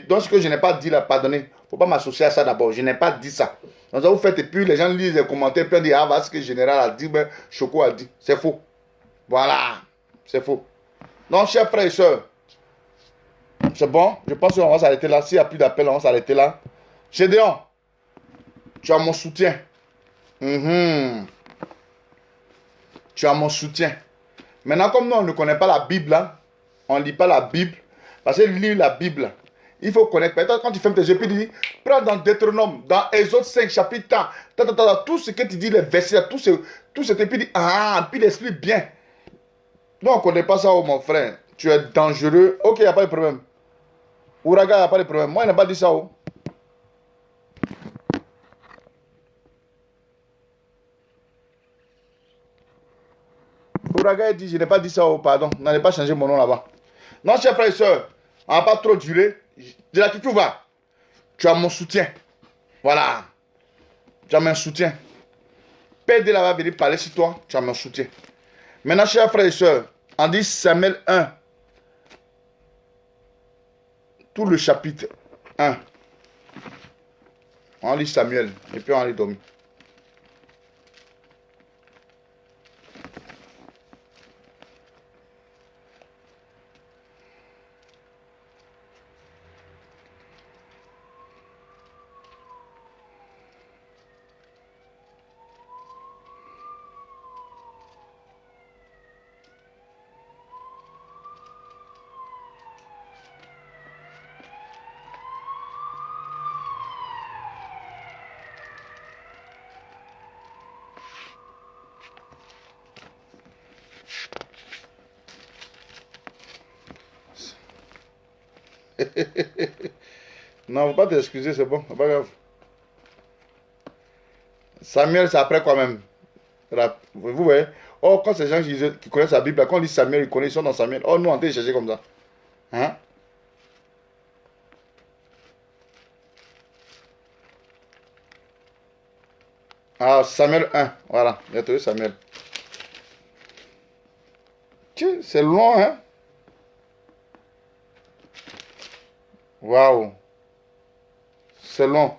Donc ce que je n'ai pas dit là, pardonnez. Il ne faut pas m'associer à ça d'abord. Je n'ai pas dit ça. Donc ça vous faites et puis les gens lisent les commentaires, puis on dit ah voilà ce que le général a dit, ben Choco a dit. C'est faux. Voilà. C'est faux. Donc chers frères et sœurs, c'est bon. Je pense qu'on va s'arrêter là. S'il n'y a plus d'appel, on va s'arrêter là. Gédéon, tu as mon soutien. Tu as mon soutien. Maintenant, comme nous, on ne connaît pas la Bible, là, on ne lit pas la Bible. Parce que lire la Bible, il faut connaître. Peut-être quand tu fermes tes yeux, puis tu dis, prends dans Deutéronome, dans Exode 5, chapitre 1, tout ce que tu dis, les versets, tout ce que tu dis, puis il explique bien. Nous, on ne connaît pas ça, oh, mon frère. Tu es dangereux. Ok, il n'y a pas de problème. Ouraga, il n'y a pas de problème. Moi, il n'a pas dit ça, oh. Ouraga dit, je n'ai pas dit ça, oh, pardon. N'allez pas changer mon nom là-bas. Non, chers frères et sœurs, on n'a pas trop duré. De là, tu vas. Tu as mon soutien. Voilà. Tu as mon soutien. Père de là va venir parler sur toi. Tu as mon soutien. Maintenant, chers frères et sœurs, on dit Samuel 1. Tout le chapitre 1. On lit Samuel. Et puis on lit dormir. Non, faut pas t'excuser, c'est bon, c'est pas grave. Samuel, c'est après quoi même? Vous voyez? Oh, quand ces gens qui connaissent la Bible, quand on lit Samuel, ils connaissent, ils sont dans Samuel. Oh, nous, on t'a cherché comme ça. Hein? Ah, Samuel 1. Voilà, il a trouvé Samuel. Tiens, c'est long, hein? Waouh. C'est long.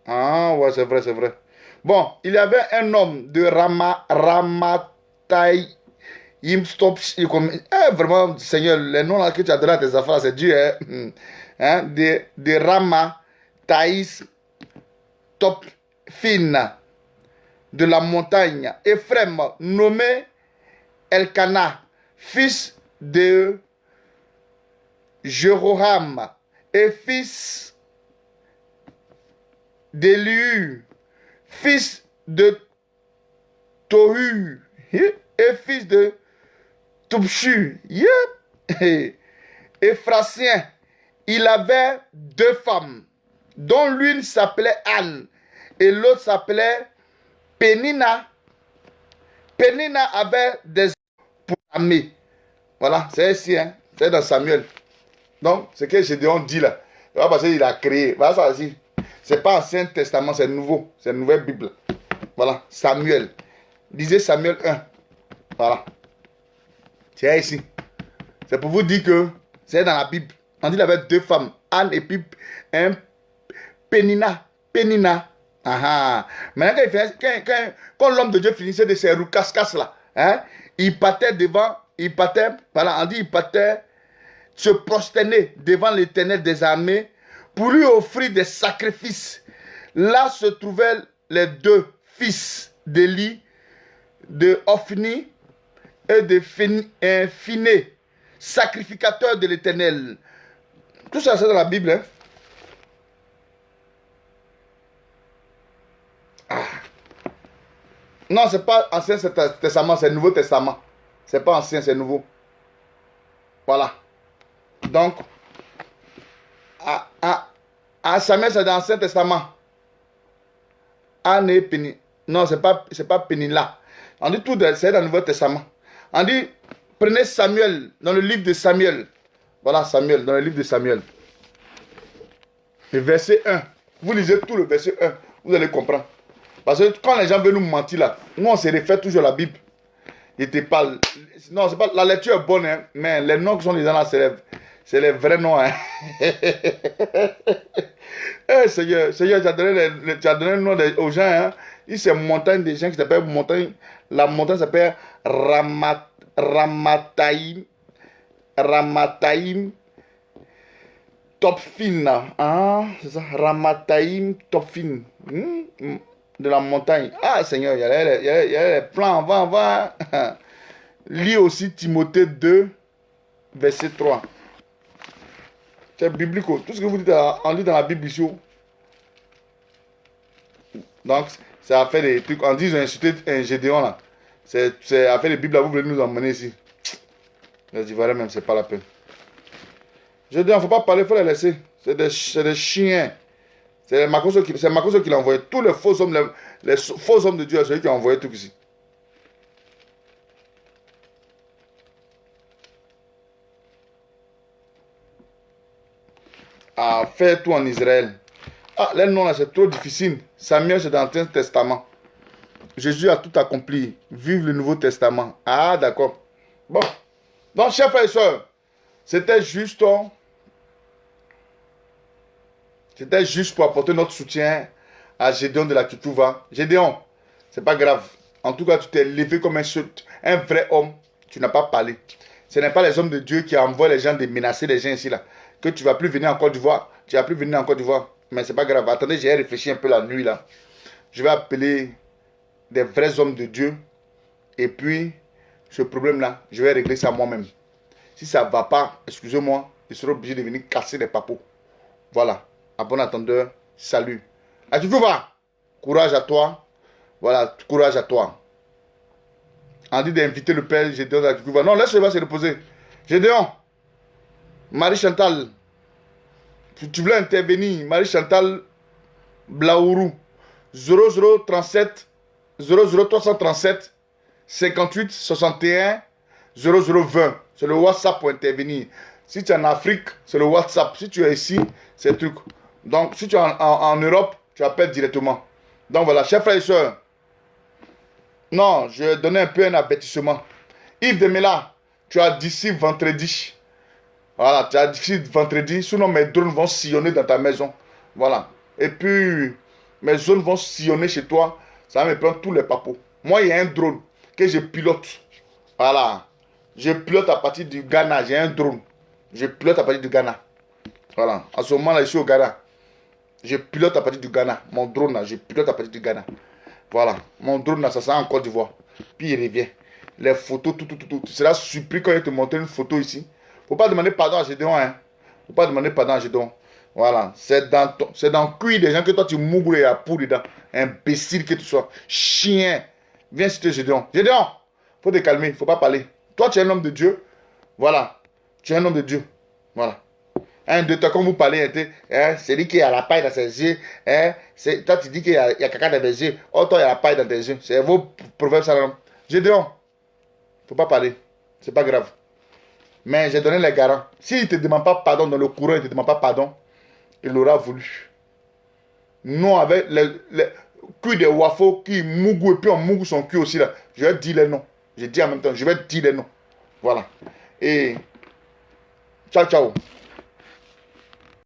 Ah, ouais, c'est vrai, c'est vrai. Bon, il y avait un homme de Ramathaïm Stop. Vraiment, Seigneur, les noms là que tu as donné à tes affaires, c'est Dieu. Hein? De Ramathaïs Topfin, de la montagne. Ephraim, nommé Elkana, fils de Jeroham, et fils d'Éliu, fils de Tohu, et fils de Toubchu. Ephratien, il avait 2 femmes, dont l'une s'appelait Anne et l'autre s'appelait Pénina. Pénina avait des pour l'armée. Voilà, c'est ici, hein? C'est dans Samuel. Donc, ce que Gédéon dit là, parce qu'il a créé. Voilà ça aussi. C'est pas Ancien Testament, c'est nouveau. C'est une nouvelle Bible. Voilà, Samuel. Lisez Samuel 1. Voilà. C'est ici. C'est pour vous dire que c'est dans la Bible. On dit qu'il avait 2 femmes, Anne et puis Pénina. Pénina. Maintenant, quand l'homme de Dieu finissait de ses roues casse là, hein, il partait devant, voilà, on dit il partait se prosterner devant l'Éternel des armées pour lui offrir des sacrifices. Là se trouvaient les 2 fils d'Élie, de Ophni et de Phiné, sacrificateurs de l'Éternel. Tout ça, c'est dans la Bible. Hein? Non, c'est pas Ancien Testament, c'est Nouveau Testament. C'est pas ancien, c'est nouveau. Voilà. Donc, à Samuel, c'est dans l'Ancien Testament. Anne et Pénina. Non, c'est pas Pénina. On dit tout, c'est dans le Nouveau Testament. On dit, prenez Samuel, dans le livre de Samuel. Voilà, Samuel, dans le livre de Samuel. Le verset 1. Vous lisez tout le verset 1. Vous allez comprendre. Parce que quand les gens veulent nous mentir là, nous on se réfère toujours à la Bible. Ils te parlent. Non, c'est pas, la lecture est bonne, hein, mais les noms qui sont lisés là, c'est les vrais noms. Hein. Seigneur, tu as donné le nom aux gens. Hein. Ici, c'est montagne des gens qui s'appellent montagne. La montagne s'appelle Ramathaïm. Ramathaïm Topfin. Ah, c'est ça. Ramathaïm Topfin. De la montagne. Ah, Seigneur, il y a les plans. Va. Lis aussi Timothée 2, verset 3. C'est biblique. Tout ce que vous dites, on lit dans la Bible ici. Donc, c'est à faire des trucs. On dit, ils ont insulté un Gédéon là. C'est à faire des Bibles là, vous voulez nous emmener ici. Les Ivoiriens même, c'est pas la peine. Gédéon, il ne faut pas parler, il faut les laisser. C'est des chiens. C'est Makoso qui l'a envoyé. Tous les faux hommes, les faux hommes de Dieu, c'est lui qui a envoyé tout ici. À faire tout en Israël. Ah, les noms là, c'est trop difficile. Samuel, c'est dans l'Ancien Testament. Jésus a tout accompli. Vive le Nouveau Testament. Ah, d'accord. Bon. Donc, chers frères et sœurs, c'était juste pour apporter notre soutien à Gédéon de la Kitouva. Gédéon, c'est pas grave. En tout cas, tu t'es levé comme un vrai homme. Tu n'as pas parlé. Ce n'est pas les hommes de Dieu qui envoient les gens de menacer les gens ici là. Que tu ne vas plus venir en Côte d'Ivoire. Tu ne vas plus venir en Côte d'Ivoire. Mais c'est pas grave. Attendez, j'ai réfléchi un peu la nuit là. Je vais appeler des vrais hommes de Dieu. Et puis, ce problème là, je vais régler ça moi-même. Si ça ne va pas, excusez-moi, je serai obligé de venir casser les papos. Voilà. À bon attendeur, salut. À tu vas. Courage à toi. Voilà, courage à toi. On dit d'inviter le père Gédéon dans la Cuba. Non, laisse-le se reposer. Gédéon, Marie-Chantal, tu voulais intervenir, Marie-Chantal Blaourou, 0037 00337 58 61 0020. C'est le WhatsApp pour intervenir. Si tu es en Afrique, c'est le WhatsApp. Si tu es ici, c'est le truc. Donc, si tu es en Europe, tu appelles directement. Donc voilà, chers frères et sœurs. Non, je vais donner un peu un avertissement. Yves Demela, tu as d'ici vendredi. Voilà, tu as d'ici vendredi. Sinon, mes drones vont sillonner dans ta maison. Voilà. Et puis, mes zones vont sillonner chez toi. Ça va me prendre tous les papos. Moi, il y a un drone que je pilote. Voilà. Je pilote à partir du Ghana. J'ai un drone. Je pilote à partir du Ghana. Voilà. En ce moment-là, je suis au Ghana. Je pilote à partir du Ghana. Mon drone, là, je pilote à partir du Ghana. Voilà. Mon drone, là, ça sera en Côte d'Ivoire. Puis il revient. Les photos, tout. Tu seras surpris quand il te montre une photo ici. Faut pas demander pardon à Gédéon, hein. Faut pas demander pardon à Gédéon. Voilà. C'est dans le cuir des gens que toi, tu mougres et à pour dedans. Imbécile que tu sois. Chien. Viens citer Gédéon. Gédéon, faut te calmer. Faut pas parler. Toi, tu es un homme de Dieu. Voilà. Tu es un homme de Dieu. Voilà. Un, deux, toi, quand vous parlez, c'est lui qui a la paille dans ses yeux. Toi, tu dis qu'il y a caca dans tes yeux. Oh, toi, il y a la paille dans tes yeux. C'est vos proverbes. Gédéon, faut pas parler. C'est pas grave. Mais j'ai donné les garants. S'il ne te demande pas pardon dans le courant, il ne te demande pas pardon, il l'aura voulu. Nous, avec le cul de Wafo qui mougou et puis on mougou son cul aussi là, je vais dire les noms. Je dis en même temps, je vais dire les noms. Voilà. Et ciao, ciao.